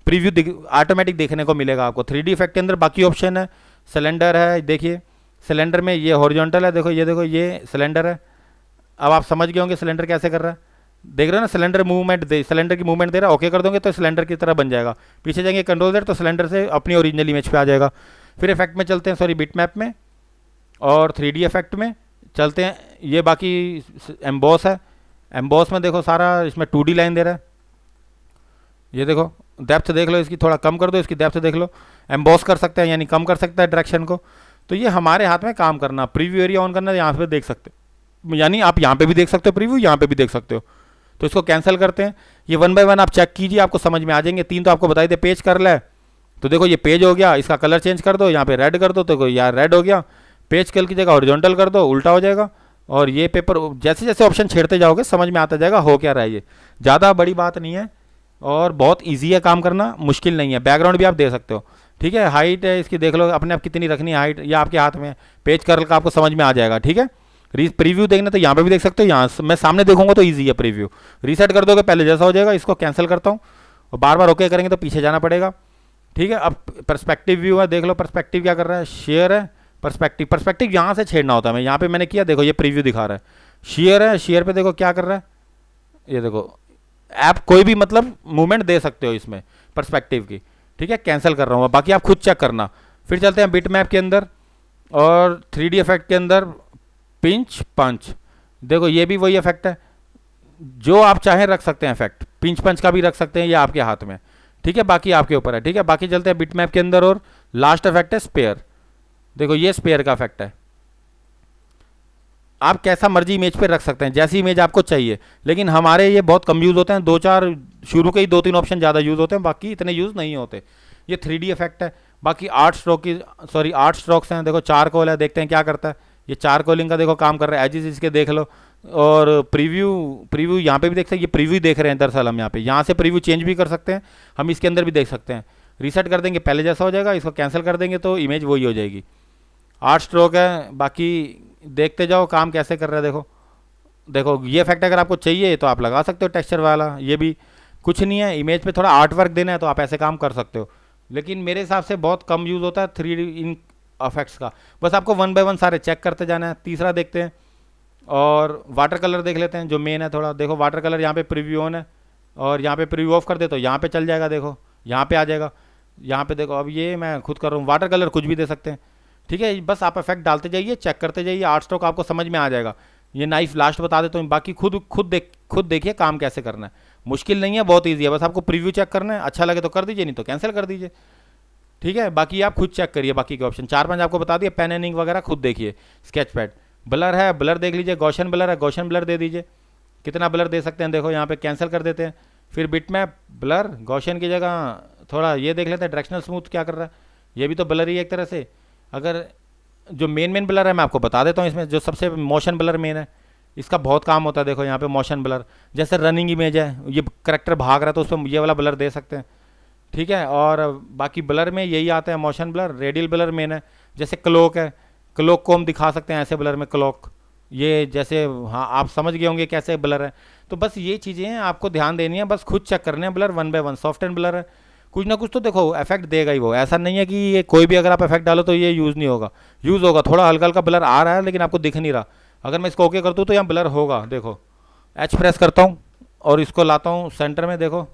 प्रीव्यू ऑटोमेटिक देखने को मिलेगा आपको 3D इफेक्ट के अंदर। बाकी ऑप्शन है, सिलेंडर है, देखिए सिलेंडर में ये हॉरिजॉन्टल है, देखो ये सिलेंडर है। अब आप समझ गए होंगे सिलेंडर कैसे कर रहा है, देख रहे हो ना। सिलेंडर मूवमेंट सिलेंडर की मूवमेंट दे रहा है, ओके कर दोगे तो सिलेंडर की तरह बन जाएगा। पीछे जाएंगे कंट्रोल देर तो सिलेंडर से अपनी ओरिजिनल इमेज पे आ जाएगा। फिर इफेक्ट में चलते हैं, सॉरी बिट मैप में, और 3D इफेक्ट में चलते हैं। ये बाकी एम्बॉस है, एम्बॉस में देखो सारा इसमें 2D लाइन दे रहा है। ये देखो डेप्थ देख लो, इसकी थोड़ा कम कर दो, इसकी डेप्थ देख लो। एम्बॉस कर सकते हैं यानी कम कर सकता है डायरेक्शन को। तो ये हमारे हाथ में काम करना। प्रीव्यू एरिया ऑन करना, यहाँ पे देख सकते हो, यानी आप यहाँ पे भी देख सकते हो प्रीव्यू, यहाँ पे भी देख सकते हो। तो इसको कैंसिल करते हैं। ये 1 बाय 1 आप चेक कीजिए, आपको समझ में आ जाएंगे। 3 तो आपको बताई दे, पेज कर ले तो देखो ये पेज हो गया। इसका कलर चेंज कर दो, यहाँ पे रेड कर दो तो यार रेड हो गया। पेज कल की जगह हॉरिजॉन्टल कर दो, उल्टा हो जाएगा। और ये पेपर जैसे जैसे ऑप्शन छेड़ते जाओगे समझ में आता जाएगा हो क्या रहा है। ये ज़्यादा बड़ी बात नहीं है और बहुत ईजी है काम करना, मुश्किल नहीं है। बैकग्राउंड भी आप दे सकते हो, ठीक है। हाइट है इसकी देख लो अपने आप कितनी रखनी है हाइट, ये आपके हाथ में है। पेज कर्ल का आपको समझ में आ जाएगा, ठीक है। प्रीव्यू देखना तो यहाँ पे भी देख सकते हो, यहाँ मैं सामने देखूंगा तो ईजी है प्रीव्यू। रीसेट कर दोगे पहले जैसा हो जाएगा। इसको कैंसिल करता हूँ और बार बार ओके करेंगे तो पीछे जाना पड़ेगा, ठीक है। अब पर्सपेक्टिव व्यू है, देख लो पर्सपेक्टिव क्या कर रहा है। शेयर है, पर्सपेक्टिव यहाँ से छेड़ना होता है। मैं यहाँ पे मैंने किया, देखो ये प्रीव्यू दिखा रहा है। शेयर है, शेयर पे देखो क्या कर रहा है। ये देखो ऐप कोई भी मतलब मूवमेंट दे सकते हो इसमें पर्सपेक्टिव की, ठीक है। कैंसिल कर रहा हूँ, बाकी आप खुद चेक करना। फिर चलते हैं बिट मैप के अंदर और 3D इफेक्ट के अंदर पिंच पंच। देखो ये भी वही इफेक्ट है, जो आप चाहें रख सकते हैं इफेक्ट। पिंच पंच का भी रख सकते हैं, ये आपके हाथ में, ठीक है। बाकी आपके ऊपर है, ठीक है। बाकी चलते हैं बिट मैप के अंदर और लास्ट इफेक्ट है स्पेयर। देखो ये स्पेयर का इफेक्ट है। आप कैसा मर्जी इमेज पे रख सकते हैं, जैसी इमेज आपको चाहिए, लेकिन हमारे ये बहुत कम यूज़ होते हैं। 2-4 शुरू के ही 2-3 ऑप्शन ज़्यादा यूज़ होते हैं, बाकी इतने यूज़ नहीं होते। ये 3D इफेक्ट है। बाकी 8 स्ट्रोक्स हैं। देखो चारकोल है, देखते हैं क्या करता है। ये चारकोलिंग का देखो काम कर रहा है। एजिस इसके देख लो। और प्रीव्यू यहाँ पे भी देख सकते हैं। ये प्रीव्यू देख रहे हैं दरअसल हम यहाँ से प्रीव्यू चेंज भी कर सकते हैं, हम इसके अंदर भी देख सकते हैं। रीसेट कर देंगे पहले जैसा हो जाएगा, इसको कैंसिल कर देंगे तो इमेज वही हो जाएगी। 8 स्ट्रोक है। बाकी देखते जाओ काम कैसे कर रहा है। देखो ये इफेक्ट अगर आपको चाहिए तो आप लगा सकते हो टेक्सचर वाला। ये भी कुछ नहीं है, इमेज पे थोड़ा आर्ट वर्क देना है तो आप ऐसे काम कर सकते हो, लेकिन मेरे हिसाब से बहुत कम यूज़ होता है 3D इन इफेक्ट्स का। बस आपको 1 बाय 1 सारे चेक करते जाना है। तीसरा देखते हैं और वाटर कलर देख लेते हैं जो मेन है थोड़ा। देखो वाटर कलर यहाँ पे प्रीव्यू ऑन है और यहाँ पे प्रीव्यू ऑफ कर दे तो यहाँ पे चल जाएगा। देखो यहाँ पे आ जाएगा। यहाँ पे देखो अब ये मैं खुद कर रहा हूँ। वाटर कलर कुछ भी दे सकते हैं, ठीक है। बस आप इफेक्ट डालते जाइए, चेक करते जाइए। 8 स्ट्रोक आपको समझ में आ जाएगा। ये नाइफ लास्ट बता देता हूँ, बाकी खुद देखिए काम कैसे करना है। मुश्किल नहीं है, बहुत ईजी है। बस आपको प्रीव्यू चेक करना है, अच्छा लगे तो कर दीजिए, नहीं तो कैंसिल कर दीजिए, ठीक है। बाकी आप खुद चेक करिए। बाकी के ऑप्शन 4-5 आपको बता दिए। पेन एनिंग वगैरह खुद देखिए। स्केच पैड, ब्लर है, ब्लर देख लीजिए। गॉशन ब्लर है, गॉशन ब्लर दे दीजिए। कितना ब्लर दे सकते हैं देखो यहाँ पे, कैंसिल कर देते हैं। फिर बिट मैप ब्लर, गॉशन की जगह थोड़ा ये देख लेते हैं डायरेक्शनल स्मूथ क्या कर रहा है। ये भी तो ब्लर ही है एक तरह से। अगर जो मेन ब्लर है मैं आपको बता देता हूँ, इसमें जो सबसे मोशन ब्लर मेन है, इसका बहुत काम होता है। देखो यहाँ पे मोशन ब्लर, जैसे रनिंग इमेज है, ये करेक्टर भाग रहा है तो उस पर ये वाला ब्लर दे सकते हैं, ठीक है। और बाकी ब्लर में यही आता है, motion blur, radial blur main है। जैसे क्लोक है, क्लोक को हम दिखा सकते हैं ऐसे ब्लर में, क्लोक ये जैसे, हाँ आप समझ गए होंगे कैसे ब्लर है। तो बस ये चीज़ें हैं आपको ध्यान देनी है, बस खुद चेक करने हैं। Blur 1 by 1 soft and blur है, कुछ ना कुछ तो देखो इफेक्ट देगा ही वो। ऐसा नहीं है कि ये कोई भी अगर आप इफेक्ट डालो तो ये यूज़ नहीं होगा, यूज़ होगा। थोड़ा हल्का हल्का ब्लर आ रहा है लेकिन आपको दिख नहीं रहा। अगर मैं इसको ओके कर दूँ तो यहाँ ब्लर होगा। देखो एच प्रेस करता हूँ और इसको लाता हूँ सेंटर में। देखो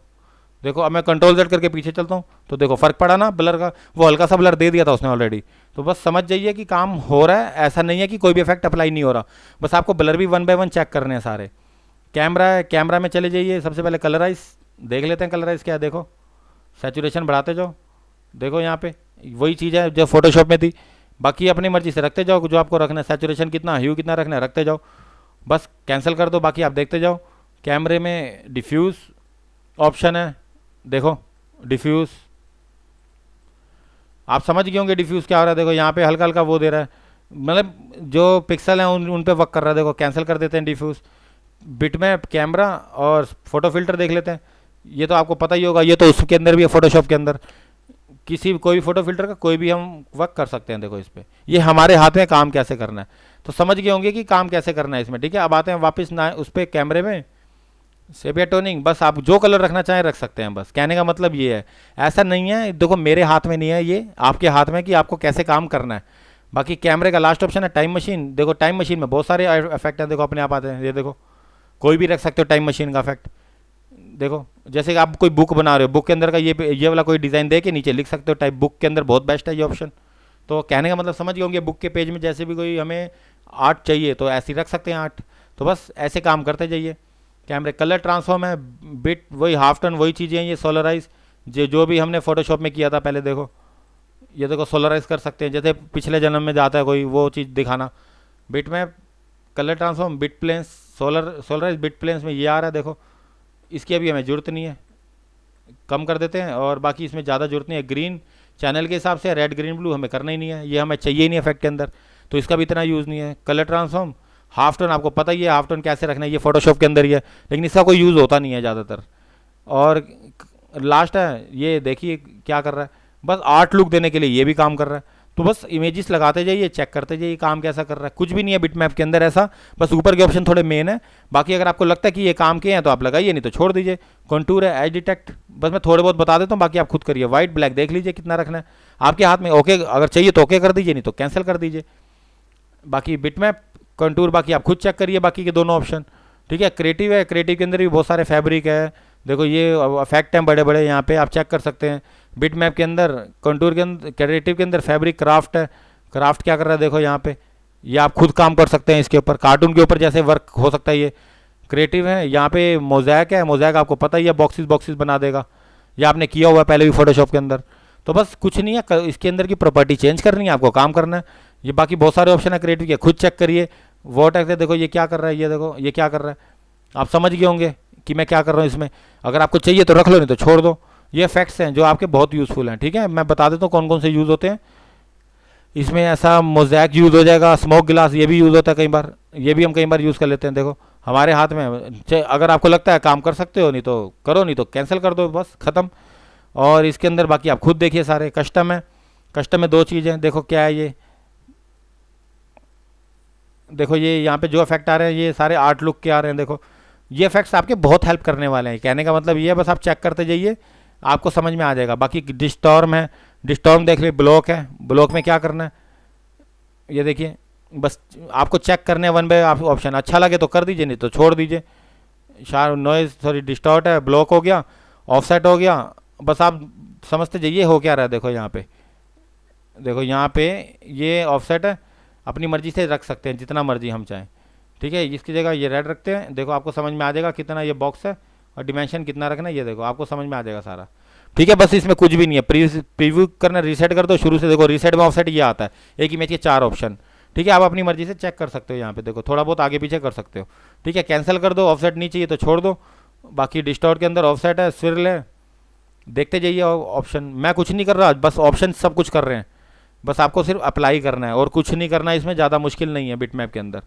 देखो, अब मैं कंट्रोल जेड करके पीछे चलता हूँ तो देखो फ़र्क पड़ा ना ब्लर का, वो हल्का सा ब्लर दे दिया था उसने ऑलरेडी। तो बस समझ जाइए कि काम हो रहा है, ऐसा नहीं है कि कोई भी इफेक्ट अप्लाई नहीं हो रहा। बस आपको ब्लर भी वन बाय वन चेक करने हैं सारे। कैमरा है, कैमरा में चले जाइए, सबसे पहले कलराइज देख लेते हैं। कलराइज क्या है, देखो सैचुरेशन बढ़ाते जाओ। देखो यहाँ पे वही चीज़ है जो फोटोशॉप में थी, बाकी अपनी मर्जी से रखते जाओ जो आपको रखना है। सैचुरेशन कितना, ह्यू कितना रखना है, रखते जाओ। बस कैंसिल कर दो, बाकी आप देखते जाओ। कैमरे में डिफ्यूज़ ऑप्शन है, देखो डिफ्यूज़, आप समझ गए होंगे डिफ्यूज़ क्या हो रहा है। देखो यहाँ पे हल्का हल्का वो दे रहा है, मतलब जो पिक्सल हैं उन पे वर्क कर रहा है। देखो कैंसिल कर देते हैं डिफ्यूज़। बिटमैप, कैमरा और फोटो फिल्टर देख लेते हैं। ये तो आपको पता ही होगा, ये तो उसके अंदर भी है, फोटोशॉप के अंदर किसी कोई भी फोटो फिल्टर का कोई भी हम वर्क कर सकते हैं। देखो इस पर, ये हमारे हाथ में काम कैसे करना है, तो समझ गए होंगे कि काम कैसे करना है इसमें। ठीक है, अब आते हैं वापस ना उस पर कैमरे में, सेपिया टोनिंग। बस आप जो कलर रखना चाहें रख सकते हैं, बस कहने का मतलब ये है। ऐसा नहीं है, देखो मेरे हाथ में नहीं है, ये आपके हाथ में कि आपको कैसे काम करना है। बाकी कैमरे का लास्ट ऑप्शन है टाइम मशीन। देखो टाइम मशीन में बहुत सारे इफेक्ट हैं, देखो अपने आप आते हैं। ये देखो कोई भी रख सकते हो टाइम मशीन का इफेक्ट। देखो जैसे कि आप कोई बुक बना रहे हो, बुक के अंदर का ये वाला कोई डिज़ाइन दे के नीचे लिख सकते हो टाइप, बुक के अंदर बहुत बेस्ट है ये ऑप्शन। तो कहने का मतलब समझ गए होंगे, बुक के पेज में जैसे भी कोई हमें आर्ट चाहिए तो ऐसे ही रख सकते हैं आर्ट। तो बस ऐसे काम करते जाइए। कैमरे कलर ट्रांसफॉर्म है, बिट वही हाफ टर्न वही चीज़ें हैं। ये सोलराइज जो भी हमने फोटोशॉप में किया था पहले, देखो ये देखो सोलराइज कर सकते हैं, जैसे पिछले जन्म में जाता है कोई वो चीज़ दिखाना। बिट में colour transform, bit planes, solarise bit planes में ये आ रहा है। देखो इसकी अभी हमें ज़रूरत नहीं है, कम कर देते हैं। और बाकी इसमें ज़्यादा ज़रूरत नहीं है। ग्रीन चैनल के हिसाब से रेड ग्रीन ब्लू हमें करना ही नहीं है, ये हमें चाहिए ही नहीं इफेक्ट के अंदर, तो इसका भी इतना यूज़ नहीं है। कलर ट्रांसफॉर्म, हाफ टर्न आपको पता ही है हाफ टर्न कैसे रखना है, ये फोटोशॉप के अंदर ही है, लेकिन इसका कोई यूज़ होता नहीं है ज़्यादातर। और लास्ट है, ये देखिए क्या कर रहा है, बस आर्ट लुक देने के लिए ये भी काम कर रहा है। तो बस इमेजेस लगाते जाइए, चेक करते जाइए काम कैसा कर रहा है। कुछ भी नहीं है बिटमैप के अंदर ऐसा, बस ऊपर के ऑप्शन थोड़े मेन है। बाकी अगर आपको लगता है कि ये काम के हैं तो आप लगाइए, नहीं तो छोड़ दीजिए। कॉन्टूर है, एज डिटेक्ट, बस मैं थोड़े बहुत बता देता हूँ, बाकी आप खुद करिए। वाइट ब्लैक देख लीजिए कितना रखना है आपके हाथ में। ओके अगर चाहिए तो ओके कर दीजिए, नहीं तो कैंसिल कर दीजिए। बाकी बिटमैप, कंटूर बाकी आप खुद चेक करिए बाकी के दोनों ऑप्शन। ठीक है, क्रिएटिव है, क्रिएटिव के अंदर भी बहुत सारे फैब्रिक है। देखो ये इफेक्ट हैं बड़े बड़े, यहाँ पे आप चेक कर सकते हैं। बिट मैप के अंदर, कंटूर के अंदर, क्रिएटिव के अंदर फैब्रिक, क्राफ्ट है। क्राफ्ट क्या कर रहा है देखो यहाँ पे, ये आप खुद काम कर सकते हैं इसके ऊपर, कार्टून के ऊपर जैसे वर्क हो सकता है ये क्रिएटिव है। यहाँ पे मोज़ैक है, मोज़ैक आपको पता ही है बॉक्सेस बॉक्सेस बना देगा, ये आपने किया हुआ है पहले भी फोटोशॉप के अंदर। तो बस कुछ नहीं है, इसके अंदर की प्रॉपर्टी चेंज करनी है, आपको काम करना है। ये बाकी बहुत सारे ऑप्शन है क्रिएटिव के, खुद चेक करिए। वोटेक्स है, देखो ये क्या कर रहा है, ये देखो ये क्या कर रहा है, आप समझ गए होंगे कि मैं क्या कर रहा हूँ इसमें। अगर आपको चाहिए तो रख लो, नहीं तो छोड़ दो। ये फैक्ट्स हैं जो आपके बहुत यूज़फुल हैं। ठीक है, मैं बता देता हूँ कौन कौन से यूज़ होते हैं इसमें। ऐसा मोज़ैक यूज़ हो जाएगा, स्मोक गिलास ये भी यूज़ होता है कई बार, ये भी हम कई बार यूज़ कर लेते हैं। देखो हमारे हाथ में, अगर आपको लगता है काम कर सकते हो, नहीं तो करो, नहीं तो कैंसिल कर दो, बस ख़त्म। और इसके अंदर बाकी आप खुद देखिए सारे। कस्टम है, कस्टम में दो चीज़ें, देखो क्या है ये, देखो ये यहाँ पे जो इफेक्ट आ रहे हैं ये सारे आर्ट लुक के आ रहे हैं। देखो ये इफेक्ट्स आपके बहुत हेल्प करने वाले हैं, कहने का मतलब ये है, बस आप चेक करते जाइए आपको समझ में आ जाएगा। बाकी डिस्टॉर्म है, डिस्टॉर्म देख लीजिए। ब्लॉक है, ब्लॉक में क्या करना है ये देखिए, बस आपको चेक करने वन बाय ऑप्शन, अच्छा लगे तो कर दीजिए, नहीं तो छोड़ दीजिए। शार्प नॉइज, सॉरी डिस्टॉर्ट है, ब्लॉक हो गया, ऑफसेट हो गया, बस आप समझते जाइए हो क्या रहा है। देखो यहाँ पे, देखो यहाँ पे ये ऑफसेट है, अपनी मर्जी से रख सकते हैं जितना मर्जी हम चाहें। ठीक है, इसकी जगह ये रेड रखते हैं, देखो आपको समझ में आ जाएगा कितना ये बॉक्स है और डिमेंशन कितना रखना है, ये देखो आपको समझ में आ जाएगा सारा। ठीक है, बस इसमें कुछ भी नहीं है, प्रीव्यू करना, रीसेट कर दो शुरू से। देखो रीसेट में ऑफसेट ये आता है, एक इमेज के 4 ऑप्शन। ठीक है, आप अपनी मर्जी से चेक कर सकते हो यहाँ पे, देखो थोड़ा बहुत आगे पीछे कर सकते हो। ठीक है, कैंसिल कर दो, ऑफसेट नहीं चाहिए तो छोड़ दो। बाकी डिस्टॉर्ट के अंदर ऑफसेट है, स्विर्ल है, देखते जाइए ऑप्शन। मैं कुछ नहीं कर रहा, बस ऑप्शन सब कुछ कर रहे हैं, बस आपको सिर्फ अप्लाई करना है और कुछ नहीं करना है। इसमें ज़्यादा मुश्किल नहीं है बिटमैप के अंदर।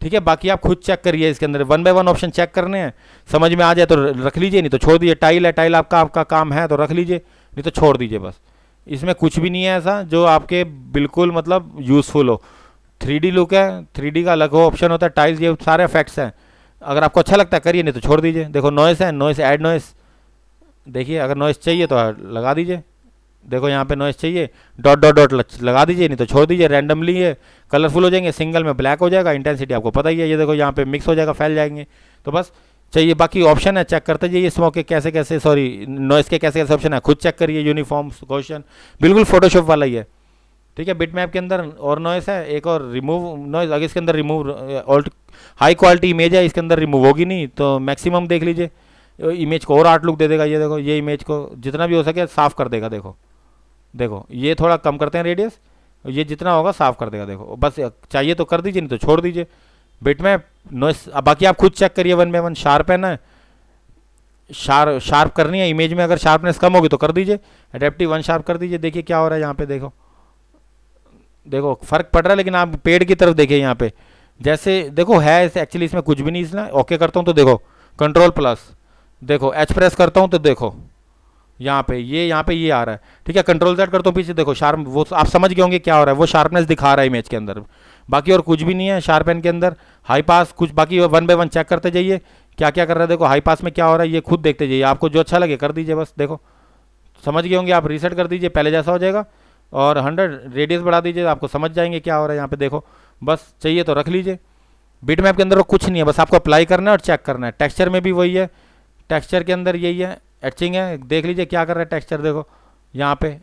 ठीक है, बाकी आप खुद चेक करिए, इसके अंदर one by one option check करने हैं, समझ में आ जाए तो रख लीजिए, नहीं तो छोड़ दीजिए। टाइल है, टाइल आपका काम है तो रख लीजिए, नहीं तो छोड़ दीजिए। बस इसमें कुछ भी नहीं है ऐसा जो आपके बिल्कुल मतलब यूज़फुल हो। 3D लुक है, 3D का अलग हो ऑप्शन होता है, टाइल्स, ये सारे इफेक्ट्स हैं। अगर आपको अच्छा लगता है करिए, नहीं तो छोड़ दीजिए। देखो नॉइस है, नॉइस ऐड नॉइस, देखिए अगर नॉइस चाहिए तो लगा दीजिए। देखो यहाँ पे नॉइस चाहिए, डॉट डॉट डॉट लगा दीजिए, नहीं तो छोड़ दीजिए। रैंडमली ये कलरफुल हो जाएंगे, सिंगल में ब्लैक हो जाएगा, इंटेंसिटी आपको पता ही है। ये देखो यहाँ पे मिक्स हो जाएगा, फैल जाएंगे। तो बस चाहिए। बाकी ऑप्शन है, चेक करते जाइए स्मोक के कैसे कैसे, सॉरी नॉइस के कैसे कैसे ऑप्शन है, खुद चेक करिए। यूनिफॉर्म क्वेश्चन बिल्कुल फोटोशॉप वाला ही है, ठीक है। बिटमैप के अंदर और नॉइस है एक, और रिमूव नॉइस, अगर इसके अंदर remove alt high quality image है, इसके अंदर रिमूव होगी नहीं, तो मैक्सिमम देख लीजिए, इमेज को और आर्ट लुक दे देगा। ये देखो, ये इमेज को जितना भी हो सके साफ कर देगा। देखो देखो, ये थोड़ा कम करते हैं रेडियस, ये जितना होगा साफ कर देगा। देखो बस, चाहिए तो कर दीजिए, नहीं तो छोड़ दीजिए। बिटमैप नॉइस, बाकी आप खुद चेक करिए वन बाय वन। शार्प है ना, शार्प करनी है इमेज में, अगर शार्पनेस कम होगी तो कर दीजिए, एडेप्टिव वन शार्प कर दीजिए। देखिए क्या हो रहा है यहाँ पे, देखो देखो फर्क पड़ रहा है। लेकिन आप पेड़ की तरफ देखिए यहाँ पे, जैसे देखो है एक्चुअली इसमें कुछ भी नहीं। इसमें ओके करता हूँ तो देखो कंट्रोल प्लस, देखो एच प्रेस करता हूँ तो देखो यहाँ पे ये आ रहा है, ठीक है। कंट्रोल Z करता हूँ पीछे, देखो शार्प, वो आप समझ गए होंगे क्या हो रहा है, वो शार्पनेस दिखा रहा है इमेज के अंदर। बाकी और कुछ भी नहीं है शार्पन के अंदर। हाई पास कुछ, बाकी वन बाय वन चेक करते जाइए क्या क्या कर रहा है। देखो हाई पास में क्या हो रहा है ये खुद देखते जाइए, आपको जो अच्छा लगे कर दीजिए। बस देखो समझ गए होंगे आप, रीसेट कर दीजिए पहले जैसा हो जाएगा, और 100 रेडियस बढ़ा दीजिए, आपको समझ जाएंगे क्या हो रहा है यहाँ पे। देखो बस चाहिए तो रख लीजिए। बिटमैप के अंदर वो कुछ नहीं है, बस आपको अप्लाई करना है और चेक करना है। टेक्सचर में भी वही है, टेक्सचर के अंदर यही है, एचिंग है। देख लीजिए क्या कर रहा है टेक्सचर, देखो यहाँ पे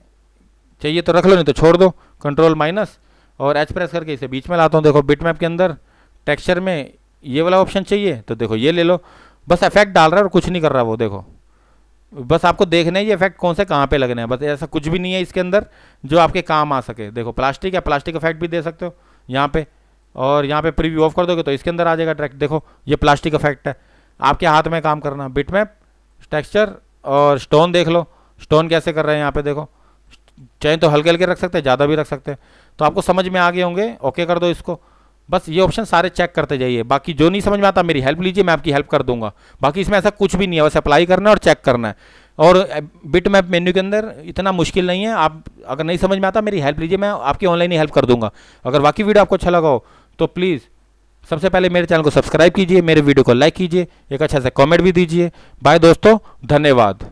चाहिए तो रख लो, नहीं तो छोड़ दो। कंट्रोल माइनस और एच प्रेस करके इसे बीच में लाता हूँ। देखो बिटमैप के अंदर टेक्सचर में ये वाला ऑप्शन चाहिए तो देखो ये ले लो। बस इफेक्ट डाल रहा है और कुछ नहीं कर रहा वो, देखो बस आपको देखना है ये इफेक्ट कौन से कहाँ पे लगने हैं, बस ऐसा कुछ भी नहीं है इसके अंदर जो आपके काम आ सके। देखो प्लास्टिक है, प्लास्टिक इफेक्ट भी दे सकते हो यहाँ पे, और यहाँ पे प्रीव्यू ऑफ कर दोगे तो इसके अंदर आ जाएगा डायरेक्ट। देखो ये प्लास्टिक इफेक्ट है, आपके हाथ में काम करना। बिटमैप, टेक्सचर और स्टोन देख लो, स्टोन कैसे कर रहे हैं यहाँ पे। देखो चाहे तो हल्के हल्के रख सकते हैं, ज़्यादा भी रख सकते हैं। तो आपको समझ में आ गए होंगे, ओके कर दो इसको। बस ये ऑप्शन सारे चेक करते जाइए, बाकी जो नहीं समझ में आता मेरी हेल्प लीजिए, मैं आपकी हेल्प कर दूंगा। बाकी इसमें ऐसा कुछ भी नहीं है, बस अप्लाई करना है और चेक करना है। और बिटमैप मेन्यू के अंदर इतना मुश्किल नहीं है, आप अगर नहीं समझ में आता मेरी हेल्प लीजिए, मैं आपकी ऑनलाइन ही हेल्प कर दूंगा। अगर बाकी वीडियो आपको अच्छा लगा हो तो प्लीज़ सबसे पहले मेरे चैनल को सब्सक्राइब कीजिए, मेरे वीडियो को लाइक कीजिए, एक अच्छा सा कमेंट भी दीजिए। बाय दोस्तों, धन्यवाद।